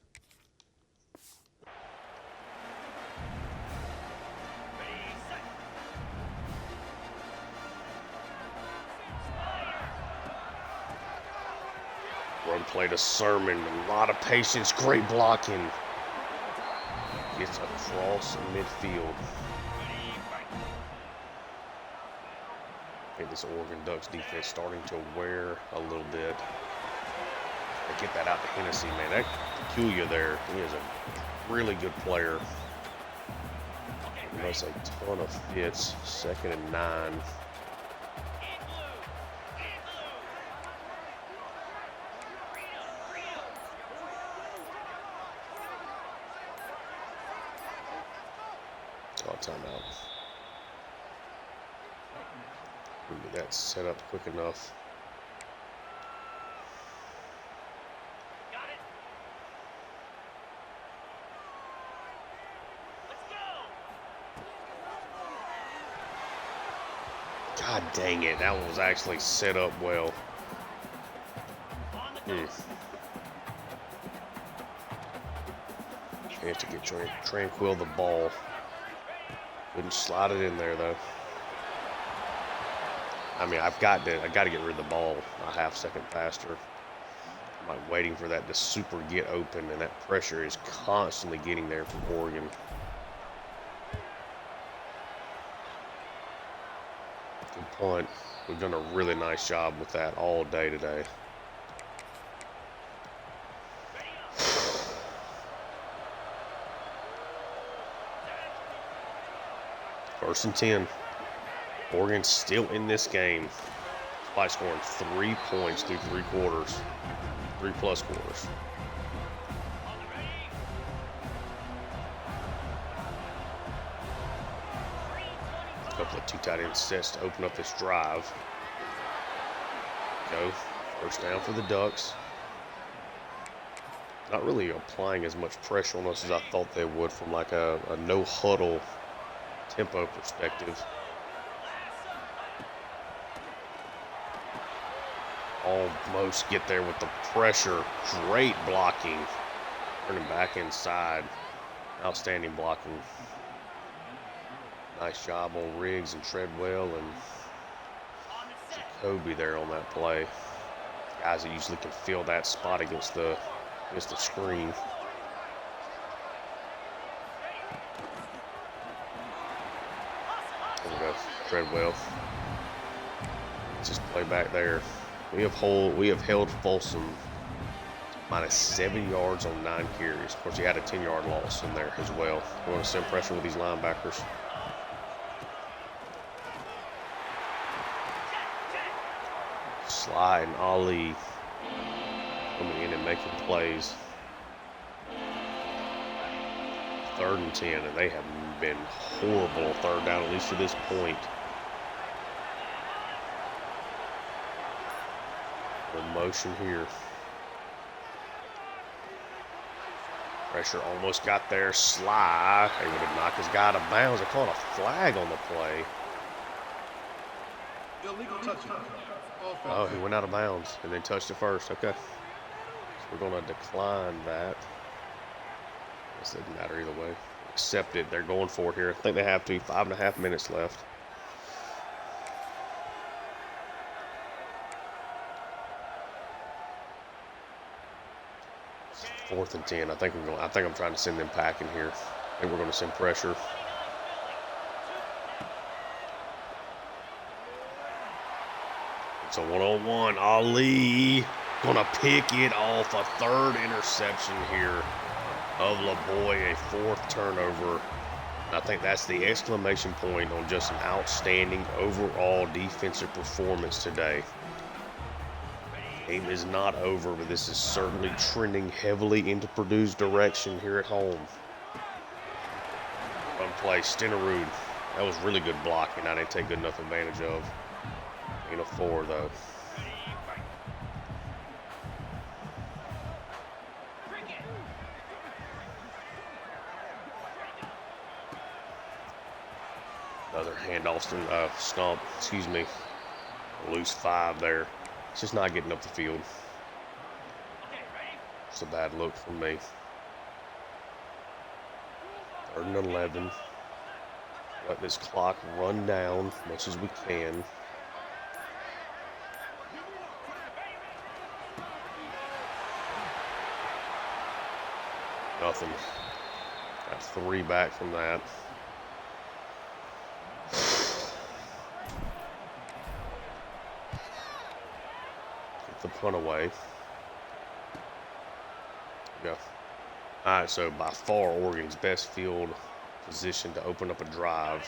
Run play to Sermon, a lot of patience, great blocking. Gets across midfield. I think this Oregon Ducks defense starting to wear a little bit. They get that out to Hennessy, man. That Peculiar there, he is a really good player. He makes a ton of fits. 2nd and 9. Timeout. We'll get that set up quick enough. Got it. Let's go. God dang it, that one was actually set up well. Chance to get Tranquil the ball. Couldn't slide it in there though. I mean, I got to get rid of the ball a half second faster. I'm like waiting for that to super get open, and that pressure is constantly getting there from Oregon. Good punt. We've done a really nice job with that all day today. First and 10. Oregon's still in this game by scoring 3 points through 3 quarters, 3+ quarters. A couple of 2 tight end sets to open up this drive. Go. First down for the Ducks. Not really applying as much pressure on us as I thought they would from like a no huddle tempo perspective. Almost get there with the pressure. Great blocking. Turning back inside. Outstanding blocking. Nice job on Riggs and Treadwell and Jacoby there on that play. Guys that usually can fill that spot against the screen. There we go. Treadwell. Let's just play back there. We have held Folsom minus 7 yards on 9 carries. Of course, he had a 10-yard loss in there as well. We want to send pressure with these linebackers. Sly and Ali coming in and making plays. 3rd and 10, and they have been horrible on 3rd down, at least to this point. Motion here. Pressure almost got there. Sly able to knock his guy out of bounds. They called a flag on the play. Illegal touching. Oh, he went out of bounds and then touched it first. Okay. So we're going to decline that. I guess it doesn't matter either way. Accept it. They're going for it here. I think they have to. 5.5 minutes left. 4th and 10. I think I'm trying to send them packing here. I think we're going to send pressure. It's a 1-on-1. Ali gonna pick it off. A 3rd interception here. of LaBoy, a 4th turnover. I think that's the exclamation point on just an outstanding overall defensive performance today. Game is not over, but this is certainly trending heavily into Purdue's direction here at home. Run play, Stenerud. That was really good blocking. I didn't take good enough advantage of. Ain't a 4 though. Another handoff, stomp, excuse me. Loose 5 there. It's just not getting up the field. It's a bad look from me. 3rd and 11. Let this clock run down as much as we can. Nothing. Got 3 back from that. Get the punt away. Go. All right, so by far Oregon's best field position to open up a drive.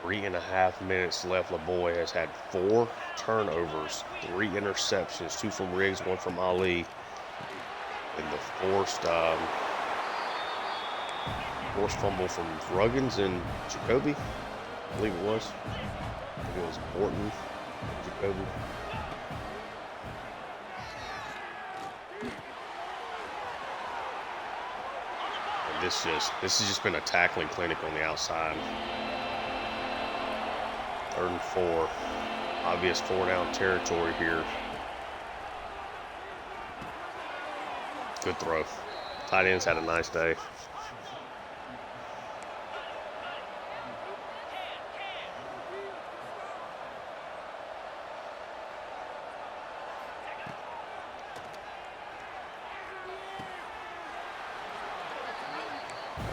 3.5 minutes left. LaBoy has had 4 turnovers, 3 interceptions, 2 from Riggs, 1 from Ali. And the forced fumble from Ruggins and Jacoby, I believe it was. I think it was Morton and Jacoby. And this has just been a tackling clinic on the outside. 3rd and 4. Obvious 4-down territory here. Good throw. Tight ends had a nice day.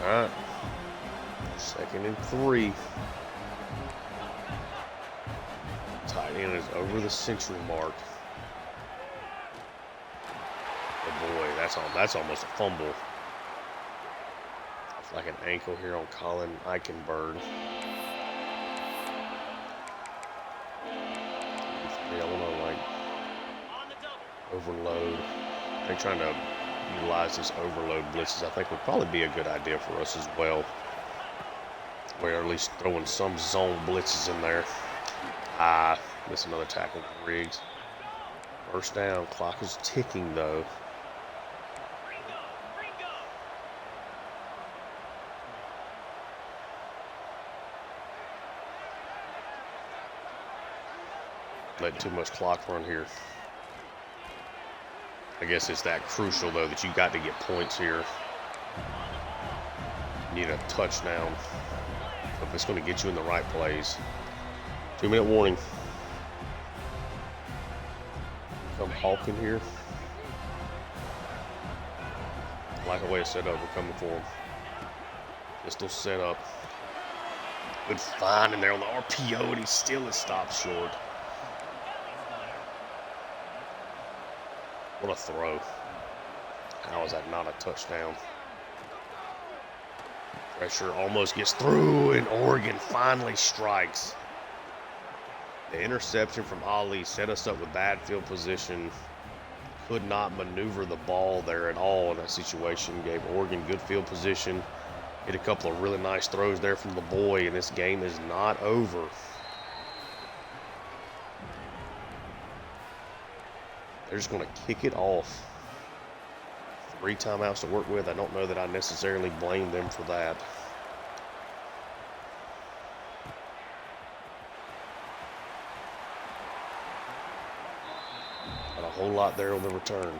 All right. 2nd and 3. Tight end is over the century mark. Oh boy, that's almost a fumble. It's like an ankle here on Colin Eichenberg. Yeah, I want to like overload. They're trying to utilize this overload blitzes. I think would probably be a good idea for us as well. We're at least throwing some zone blitzes in there. Miss another tackle from Riggs. 1st down. Clock is ticking though. Let too much clock run here. I guess it's that crucial though that you got to get points here. You need a touchdown if it's going to get you in the right plays. 2-minute warning. Come Hawkin here. I like the way it's set up. We're coming for him. Pistol set up. Good find in there on the RPO, and he still is stopped short. What a throw. How is that not a touchdown? Pressure almost gets through, and Oregon finally strikes. The interception from Ali set us up with bad field position. Could not maneuver the ball there at all in that situation. Gave Oregon good field position. Hit a couple of really nice throws there from LaBoy, and this game is not over. They're just going to kick it off. 3 timeouts to work with. I don't know that I necessarily blame them for that. Got a whole lot there on the return.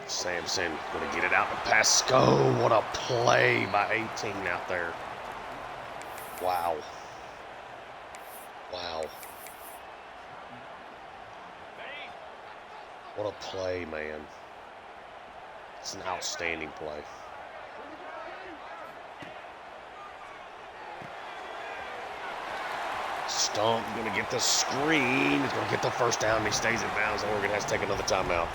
Sampson going to get it out to Pasco. What a play by 18 out there. Wow. Wow. What a play, man. It's an outstanding play. Stump going to get the screen. He's going to get the first down. He stays in bounds. Oregon has to take another timeout.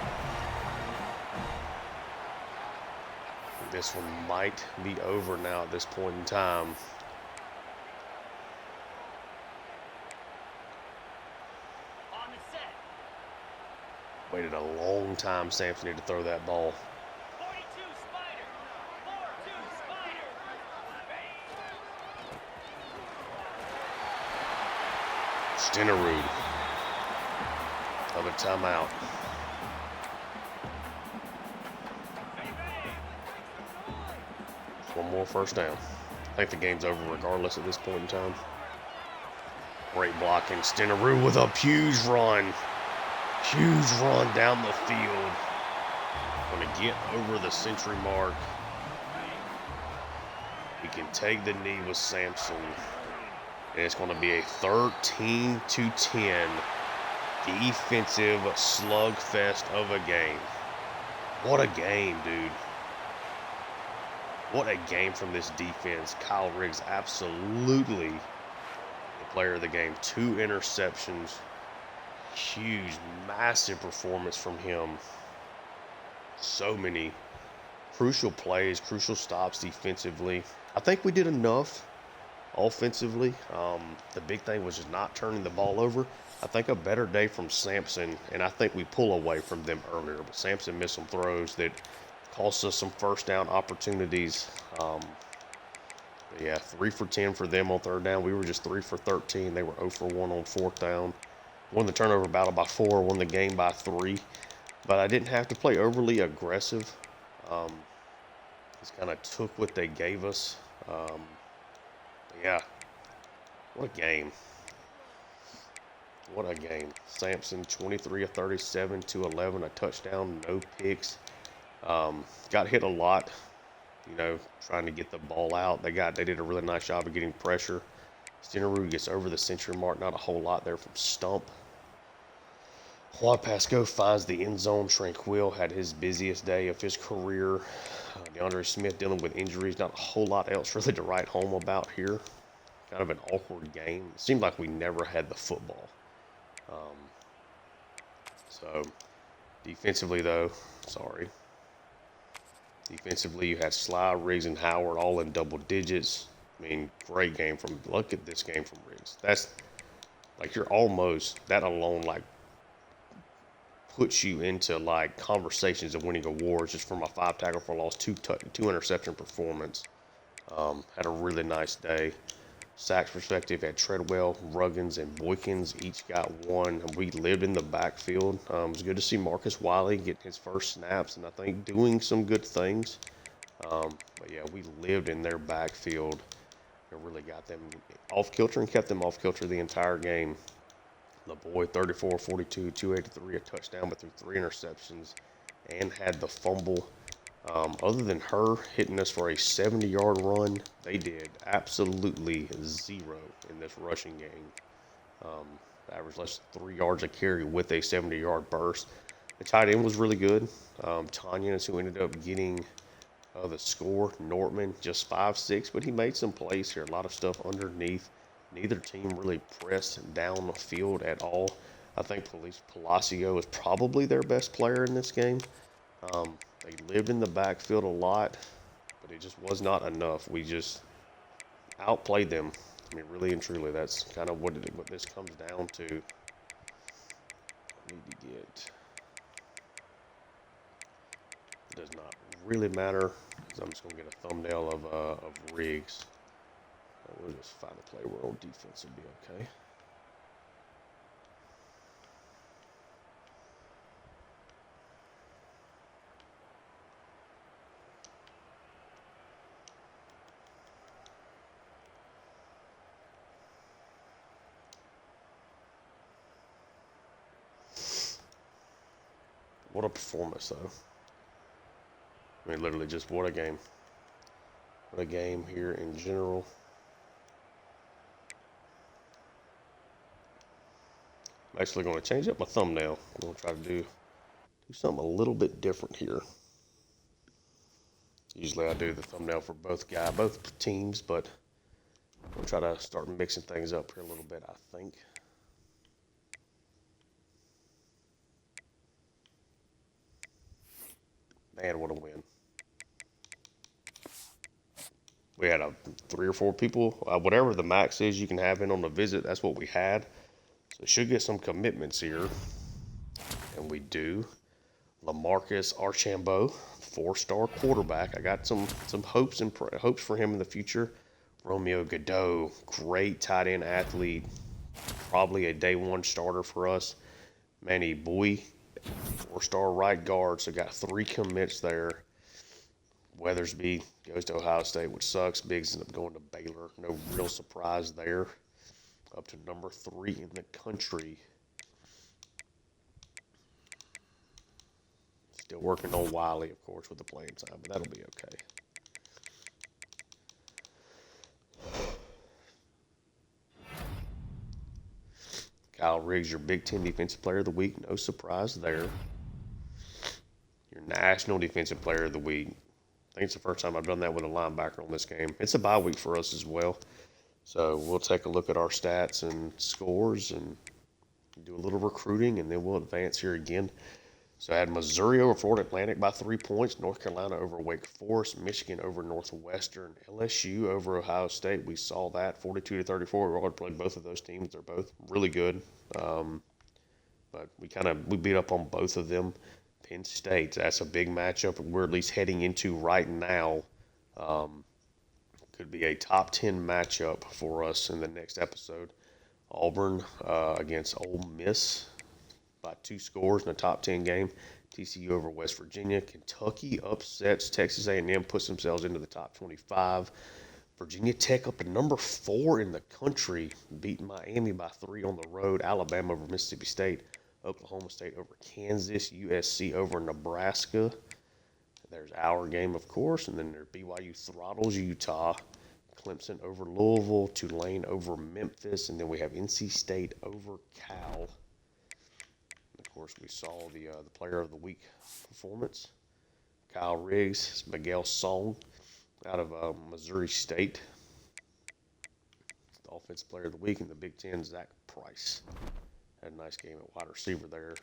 This one might be over now at this point in time. On the set. Waited a long time, Sampson, to throw that ball. 42 Spider. 4-2 Spider. Stenerud. Another timeout. One more first down. I think the game's over regardless at this point in time. Great blocking. Stenerud with a huge run. Huge run down the field. Going to get over the century mark. He can take the knee with Sampson. And it's going to be a 13-10 defensive slugfest of a game. What a game, dude. What a game from this defense. Kyle Riggs, absolutely the player of the game. 2 interceptions. Huge, massive performance from him. So many crucial plays, crucial stops defensively. I think we did enough offensively. The big thing was just not turning the ball over. I think a better day from Sampson, and I think we pull away from them earlier. But Sampson missed some throws that cost us some first down opportunities. Yeah, 3 for 10 for them on third down. We were just 3 for 13. They were 0 for 1 on fourth down. Won the turnover battle by 4, won the game by 3. But I didn't have to play overly aggressive. Just kind of took what they gave us. Yeah, what a game. What a game. Sampson, 23 of 37, 211, a touchdown, no picks. Got hit a lot, you know, trying to get the ball out. They did a really nice job of getting pressure. Stenerud gets over the century mark, not a whole lot there from Stump. Juan Pasco finds the end zone. Tranquil had his busiest day of his career. DeAndre Smith dealing with injuries. Not a whole lot else really to write home about here. Kind of an awkward game. It seemed like we never had the football. So defensively though, defensively you had Sly, Riggs, and Howard all in double digits. I mean, great game from, look at this game from Riggs. That's like, you're almost, that alone like puts you into like conversations of winning awards just from a 5 tackle for loss, 2 interception performance. Had a really nice day. Sacks perspective, had Treadwell, Ruggins, and Boykins each got 1. We lived in the backfield. It was good to see Marcus Wiley get his first snaps and I think doing some good things. But yeah, we lived in their backfield and really got them off kilter and kept them off kilter the entire game. The boy, 34, 42, 283, a touchdown, but threw 3 interceptions and had the fumble. Other than her hitting us for a 70-yard run, they did absolutely 0 in this rushing game. Averaged less than 3 yards a carry with a 70-yard burst. The tight end was really good. Tanya is who ended up getting the score. Nortman, just 5'6", but he made some plays here. A lot of stuff underneath. Neither team really pressed down the field at all. I think Palacio is probably their best player in this game. They lived in the backfield a lot, but it just was not enough. We just outplayed them. I mean, really and truly, that's kind of what this comes down to. I need to get. It does not really matter, because I'm just going to get a thumbnail of Riggs. We'll just find a play where on defense will be okay. What a performance, though. I mean, literally just what a game. What a game here in general. I'm actually going to change up my thumbnail. I'm going to try to do something a little bit different here. Usually I do the thumbnail for both teams, but We'll try to start mixing things up here a little bit, I think. Man, what a win. We had 3 or 4 people, whatever the max is you can have in on the visit, that's what we had. So we should get some commitments here. And we do. LaMarcus Archambault, 4-star quarterback. I got some hopes for him in the future. Romeo Godot, great tight end athlete, probably a day 1 starter for us. Manny Bowie, 4-star right guard, so got 3 commits there. Weathersby goes to Ohio State, which sucks. Biggs ended up going to Baylor. No real surprise there. Up to number 3 in the country. Still working on Wiley, of course, with the playing time, but that'll be okay. Kyle Riggs, your Big Ten Defensive Player of the Week. No surprise there. Your National Defensive Player of the Week. I think it's the first time I've done that with a linebacker on this game. It's a bye week for us as well. So we'll take a look at our stats and scores and do a little recruiting, and then we'll advance here again. So I had Missouri over Florida Atlantic by 3 points, North Carolina over Wake Forest, Michigan over Northwestern, LSU over Ohio State. We saw that 42-34. We already played both of those teams. They're both really good, but we beat up on both of them. Penn State, that's a big matchup we're at least heading into right now. Could be a top 10 matchup for us in the next episode. Auburn against Ole Miss by 2 scores in a top 10 game. TCU over West Virginia. Kentucky upsets Texas A&M, puts themselves into the top 25. Virginia Tech up to number 4 in the country, beating Miami by 3 on the road. Alabama over Mississippi State. Oklahoma State over Kansas. USC over Nebraska. There's our game, of course, and then there's BYU throttles Utah. Clemson over Louisville. Tulane over Memphis. And then we have NC State over Cal. Of course, we saw the Player of the Week performance. Kyle Riggs, Miguel Song out of Missouri State. The Offensive Player of the Week in the Big Ten, Zach Price. Had a nice game at wide receiver there.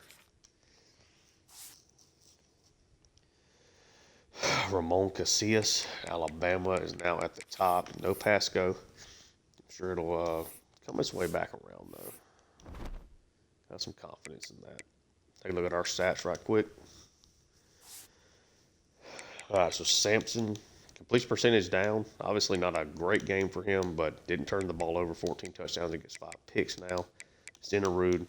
Ramon Casillas, Alabama, is now at the top. No Pasco. I'm sure it'll come its way back around, though. Got some confidence in that. Take a look at our stats right quick. All right, so Sampson, completion percentage down. Obviously not a great game for him, but didn't turn the ball over. 14 touchdowns. He gets 5 picks now. Stenerud.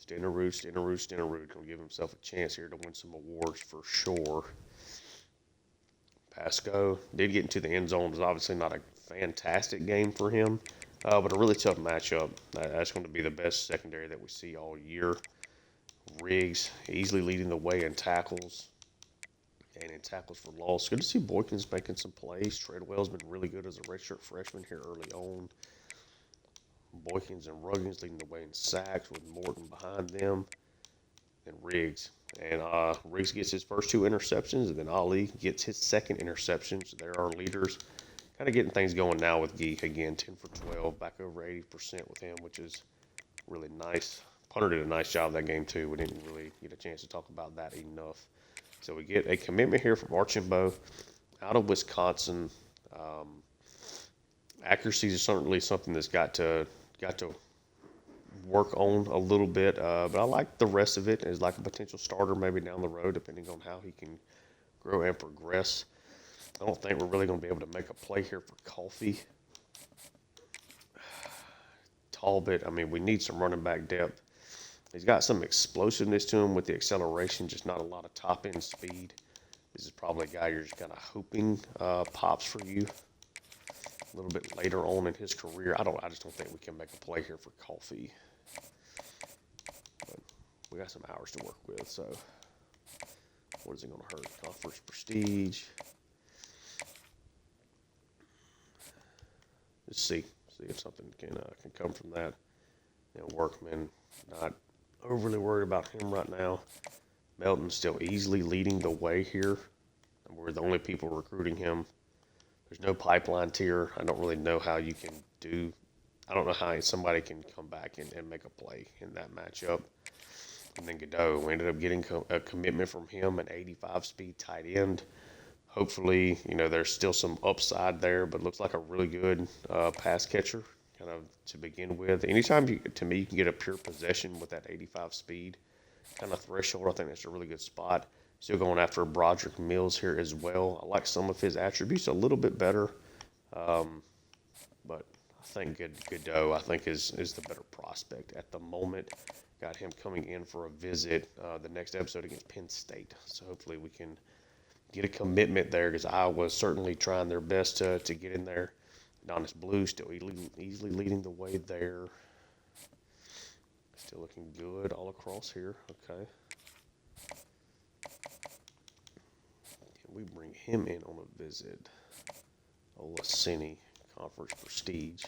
Going to give himself a chance here to win some awards for sure. Pasco did get into the end zone. It was obviously not a fantastic game for him, but a really tough matchup. That's going to be the best secondary that we see all year. Riggs easily leading the way in tackles and in tackles for loss. Good to see Boykins making some plays. Treadwell's been really good as a redshirt freshman here early on. Boykins and Ruggins leading the way in sacks with Morton behind them. And Riggs. And Riggs gets his first 2 interceptions, and then Ali gets his second interception. So they're our leaders. Kind of getting things going now with Geek again. 10 for 12, back over 80% with him, which is really nice. Punter did a nice job that game, too. We didn't really get a chance to talk about that enough. So we get a commitment here from Archambault out of Wisconsin. Accuracy is certainly something that's got to work on a little bit, but I like the rest of it as like a potential starter maybe down the road, depending on how he can grow and progress. I don't think we're really going to be able to make a play here for Coffee. Talbot, I mean, we need some running back depth. He's got some explosiveness to him with the acceleration, just not a lot of top-end speed. This is probably a guy you're just kind of hoping pops for you a little bit later on in his career. I just don't think we can make a play here for Coffee. But we got some hours to work with, so what is it going to hurt? Conference prestige. Just see if something can come from that. And Workman, not overly worried about him right now. Melton's still easily leading the way here. And we're the only people recruiting him. There's no pipeline tier. I don't really know how you can do. I don't know how somebody can come back and make a play in that matchup. And then Godot, we ended up getting a commitment from him, an 85 speed tight end. Hopefully, there's still some upside there, but looks like a really good pass catcher kind of to begin with. Anytime to me, you can get a pure possession with that 85 speed kind of threshold, I think that's a really good spot. Still going after Broderick Mills here as well. I like some of his attributes a little bit better, but I think Godot, I think, is the better prospect at the moment. Got him coming in for a visit the next episode against Penn State. So hopefully we can get a commitment there because Iowa's certainly trying their best to get in there. Adonis Blue still easily leading the way there. Still looking good all across here. Okay. Can we bring him in on a visit? Olaseni, Conference Prestige.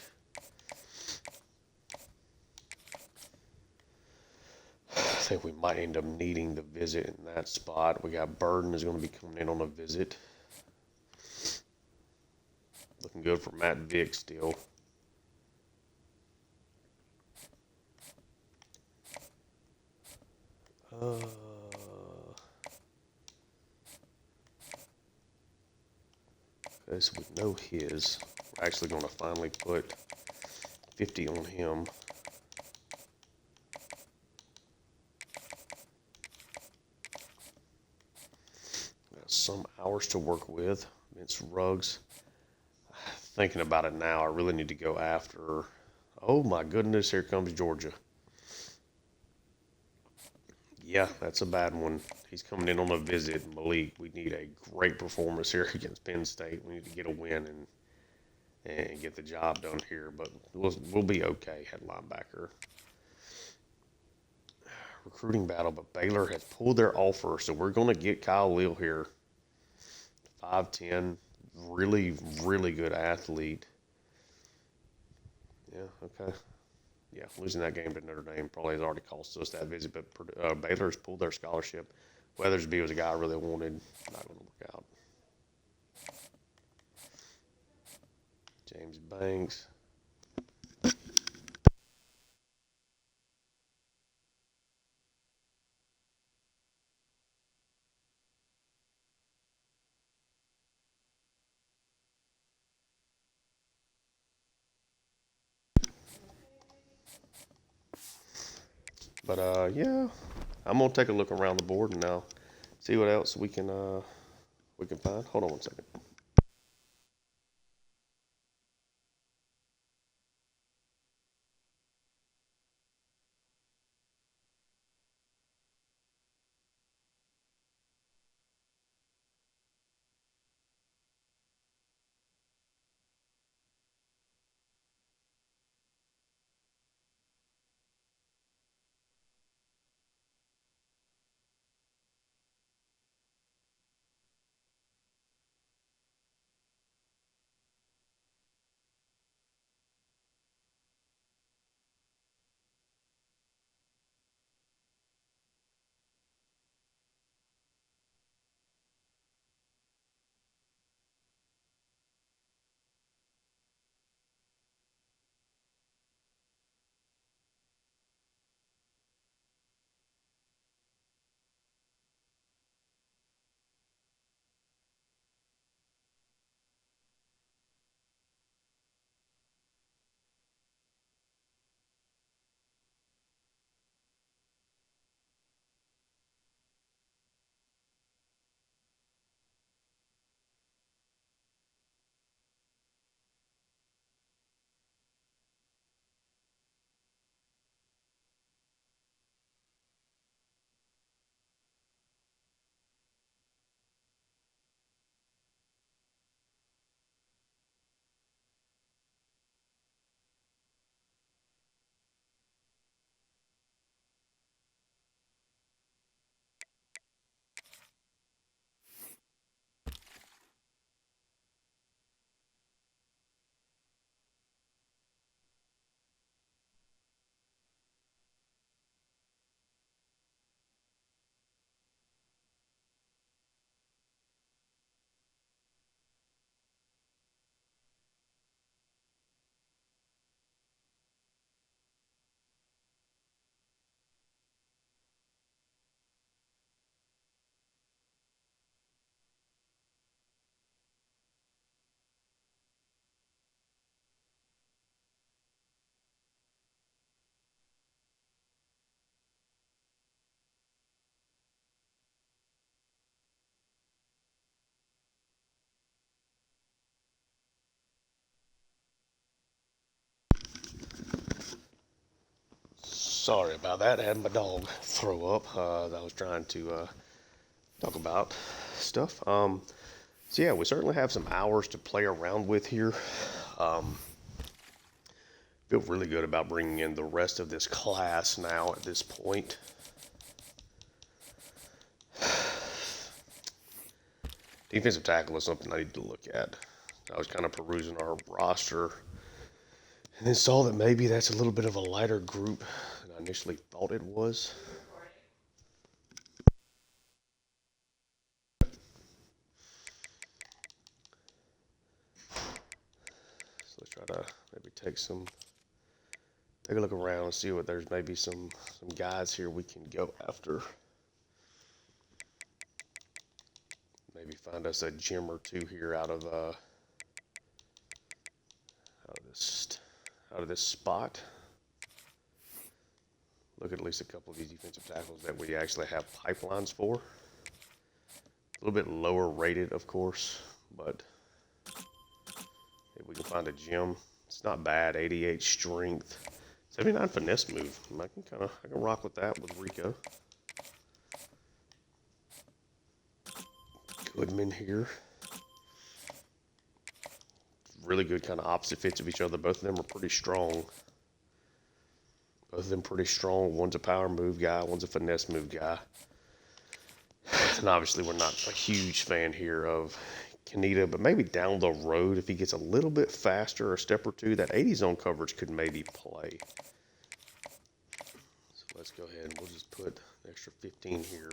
I think we might end up needing the visit in that spot. We got Burden is going to be coming in on a visit. Looking good for Matt Vick still. Okay, so we know his. We're actually going to finally put 50 on him. Got some hours to work with. Vince Ruggs. Thinking about it now, I really need to go after. Oh my goodness, here comes Georgia. Yeah, that's a bad one. He's coming in on a visit. Malik, we need a great performance here against Penn State. We need to get a win and get the job done here, but we'll be okay at linebacker. Recruiting battle, but Baylor has pulled their offer, so we're going to get Kyle Leal here. 5'10", really, really good athlete. Yeah, okay. Yeah, losing that game to Notre Dame probably has already cost us that visit, but Baylor's pulled their scholarship. Weathersby was a guy I really wanted. Not going to work out. James Banks. But yeah, I'm gonna take a look around the board and now see what else we can find. Hold on one second. Sorry about that. I had my dog throw up. I was trying to talk about stuff. So yeah, we certainly have some hours to play around with here. Feel really good about bringing in the rest of this class now at this point. Defensive tackle is something I need to look at. I was kind of perusing our roster and then saw that maybe that's a little bit of a lighter group than I initially thought it was. So let's try to maybe take a look around and see what there's maybe some guys here we can go after. Maybe find us a gem or two here out of this spot. Look at least a couple of these defensive tackles that we actually have pipelines for. A little bit lower rated, of course, but if we can find a gem, it's not bad. 88 strength, 79 finesse move. I can rock with that with Rico. Goodman here. Really good kind of opposite fits of each other. Both of them are pretty strong. One's a power move guy, one's a finesse move guy. And obviously we're not a huge fan here of Kaneda, but maybe down the road if he gets a little bit faster, a step or two, that 80 zone coverage could maybe play. So let's go ahead and we'll just put an extra 15 here.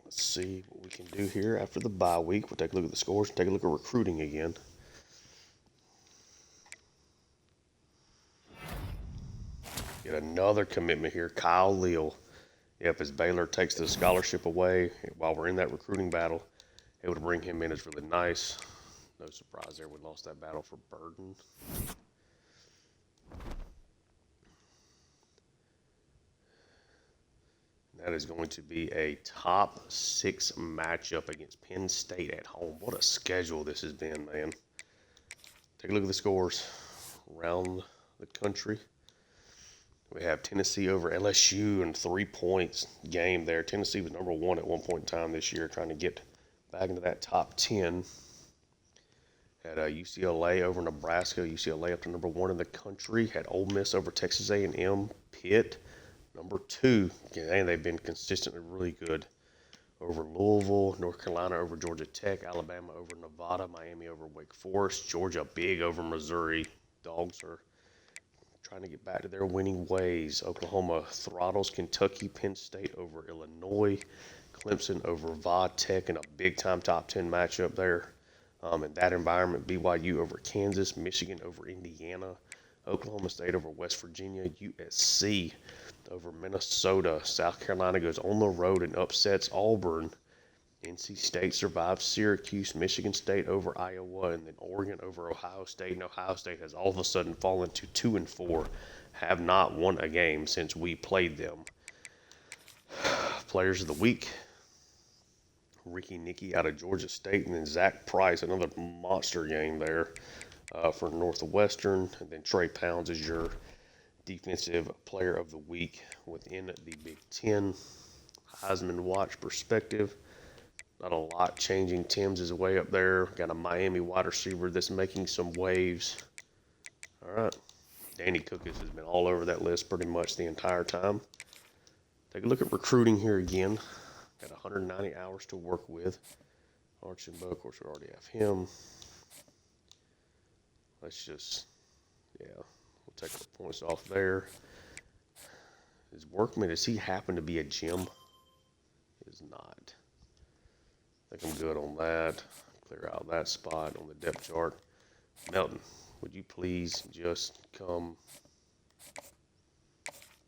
Let's see what we can do here after the bye week. We'll take a look at the scores and take a look at recruiting again. Get another commitment here, Kyle Leal. Yep, as Baylor takes the scholarship away while we're in that recruiting battle, able to bring him in is really nice. No surprise there, we lost that battle for Burden. That is going to be a top 6 matchup against Penn State at home. What a schedule this has been, man. Take a look at the scores around the country. We have Tennessee over LSU and 3 points game there. Tennessee was number 1 at one point in time this year, trying to get back into that top 10. Had UCLA over Nebraska. UCLA up to number 1 in the country. Had Ole Miss over Texas A&M. Pitt, number 2. And they've been consistently really good. Over Louisville. North Carolina over Georgia Tech. Alabama over Nevada. Miami over Wake Forest. Georgia big over Missouri. Dogs are trying to get back to their winning ways. Oklahoma throttles Kentucky. Penn State over Illinois. Clemson over Va Tech in a big-time top 10 matchup there. In that environment, BYU over Kansas. Michigan over Indiana. Oklahoma State over West Virginia. USC over Minnesota. South Carolina goes on the road and upsets Auburn. NC State survives Syracuse. Michigan State over Iowa, and then Oregon over Ohio State. And Ohio State has all of a sudden fallen to 2-4. Have not won a game since we played them. Players of the week: Ricky Nicky out of Georgia State, and then Zach Price, another monster game there for Northwestern. And then Trey Pounds is your defensive player of the week within the Big Ten. Heisman watch perspective. Not a lot changing. Timms is way up there. Got a Miami wide receiver that's making some waves. All right. Danny Cook has been all over that list pretty much the entire time. Take a look at recruiting here again. Got 190 hours to work with. Archambault, of course, we already have him. Let's just, we'll take the points off there. His Workman, does he happen to be a gem? Is not. I think I'm good on that. Clear out that spot on the depth chart. Melton, would you please just come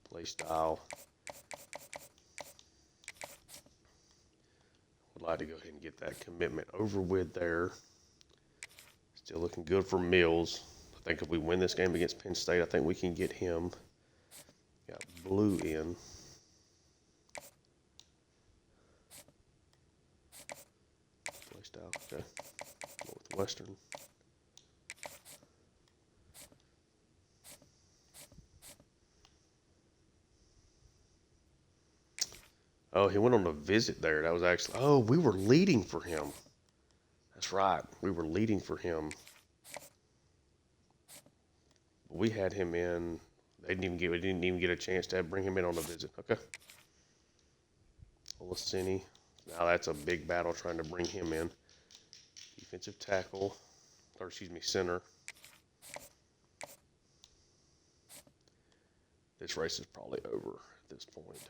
play style? Would like to go ahead and get that commitment over with there. Still looking good for Mills. I think if we win this game against Penn State, I think we can get him. Got Blue in. Play style, okay. Northwestern. Oh, he went on a visit there. That was actually. Oh, we were leading for him. That's right. We were leading for him. We had him in. We didn't even get a chance to bring him in on a visit. Okay. Olaseni. Now that's a big battle trying to bring him in. Defensive tackle. Or excuse me, center. This race is probably over at this point.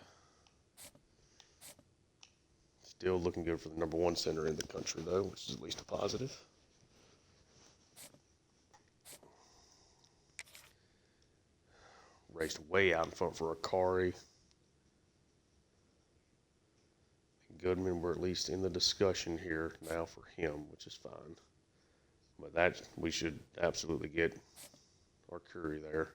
Still looking good for the number 1 center in the country, though, which is at least a positive. Raced way out in front for Akari. Goodman, we're at least in the discussion here now for him, which is fine. But that we should absolutely get our Curry there.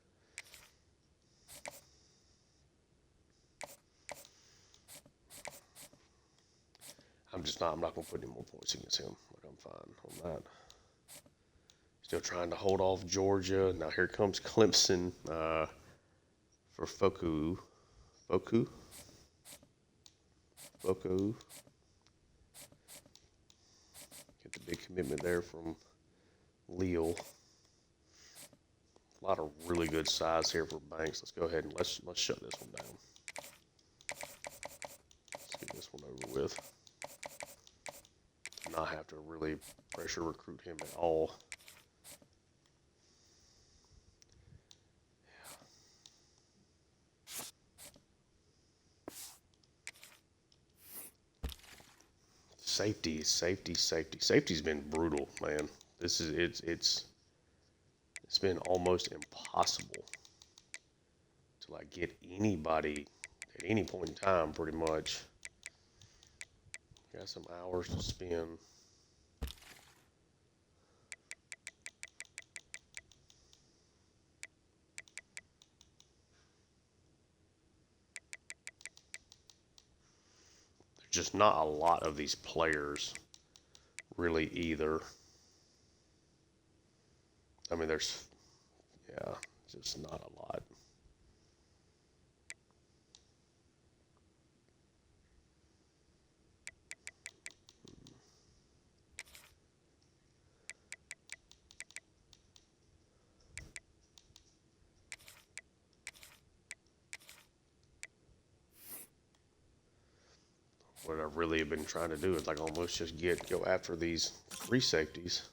I'm not going to put any more points against him. Like, I'm fine on that. Still trying to hold off Georgia. Now here comes Clemson for Foku. Get the big commitment there from Leal. A lot of really good size here for Banks. Let's go ahead and let's shut this one down. Let's get this one over with. Not have to really pressure recruit him at all. Safety. Safety's been brutal, man. It's been almost impossible to like get anybody at any point in time, pretty much. Got some hours to spend. There's just not a lot of these players, really, either. I mean, there's, yeah, just not a lot. What I really have been trying to do is like almost just go after these free safeties.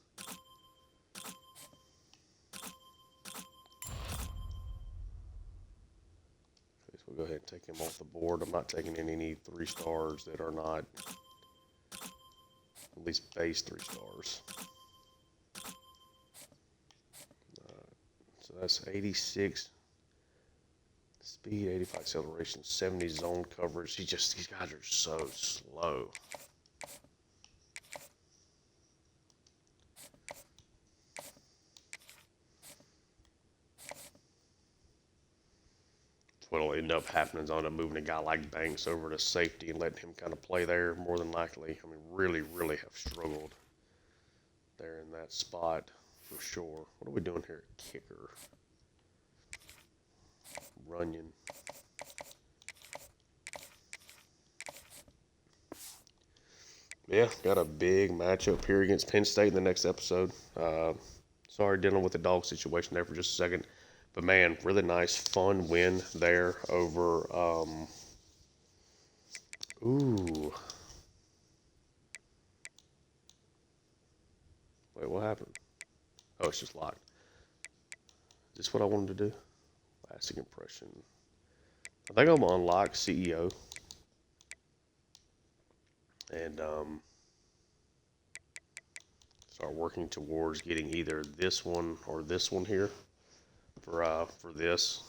Okay, so we'll go ahead and take him off the board. I'm not taking in any 3 stars that are not at least base 3 stars. So that's 86 speed, 85 acceleration, 70 zone coverage. These guys are so slow. What'll end up happening is I'll end up moving a guy like Banks over to safety and letting him kind of play there more than likely. I mean, really have struggled there in that spot for sure. What are we doing here at kicker? Runyon. Yeah, got a big matchup here against Penn State in the next episode. Sorry dealing with the dog situation there for just a second. But man, really nice, fun win there over, ooh. Wait, what happened? Oh, it's just locked. Is this what I wanted to do? Lasting impression. I think I'm on unlock CEO. And start working towards getting either this one or this one here for this.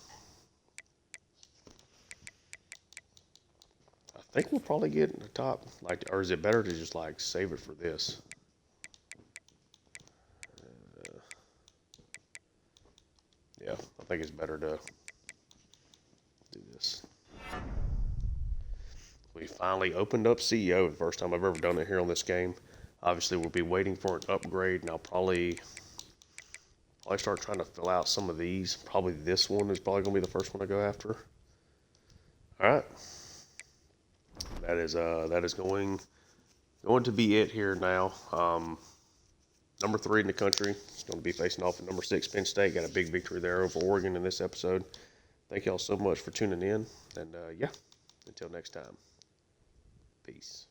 I think we'll probably get the top, like, or is it better to just like save it for this? Yeah, I think it's better to do this. We finally opened up CEO, the first time I've ever done it here on this game. Obviously, we'll be waiting for an upgrade, and I'll probably start trying to fill out some of these. Probably this one is probably going to be the first one I go after. All right. that is going to be it here now. Number 3 in the country is going to be facing off at number 6 Penn State. Got a big victory there over Oregon in this episode. Thank y'all so much for tuning in, and until next time, peace.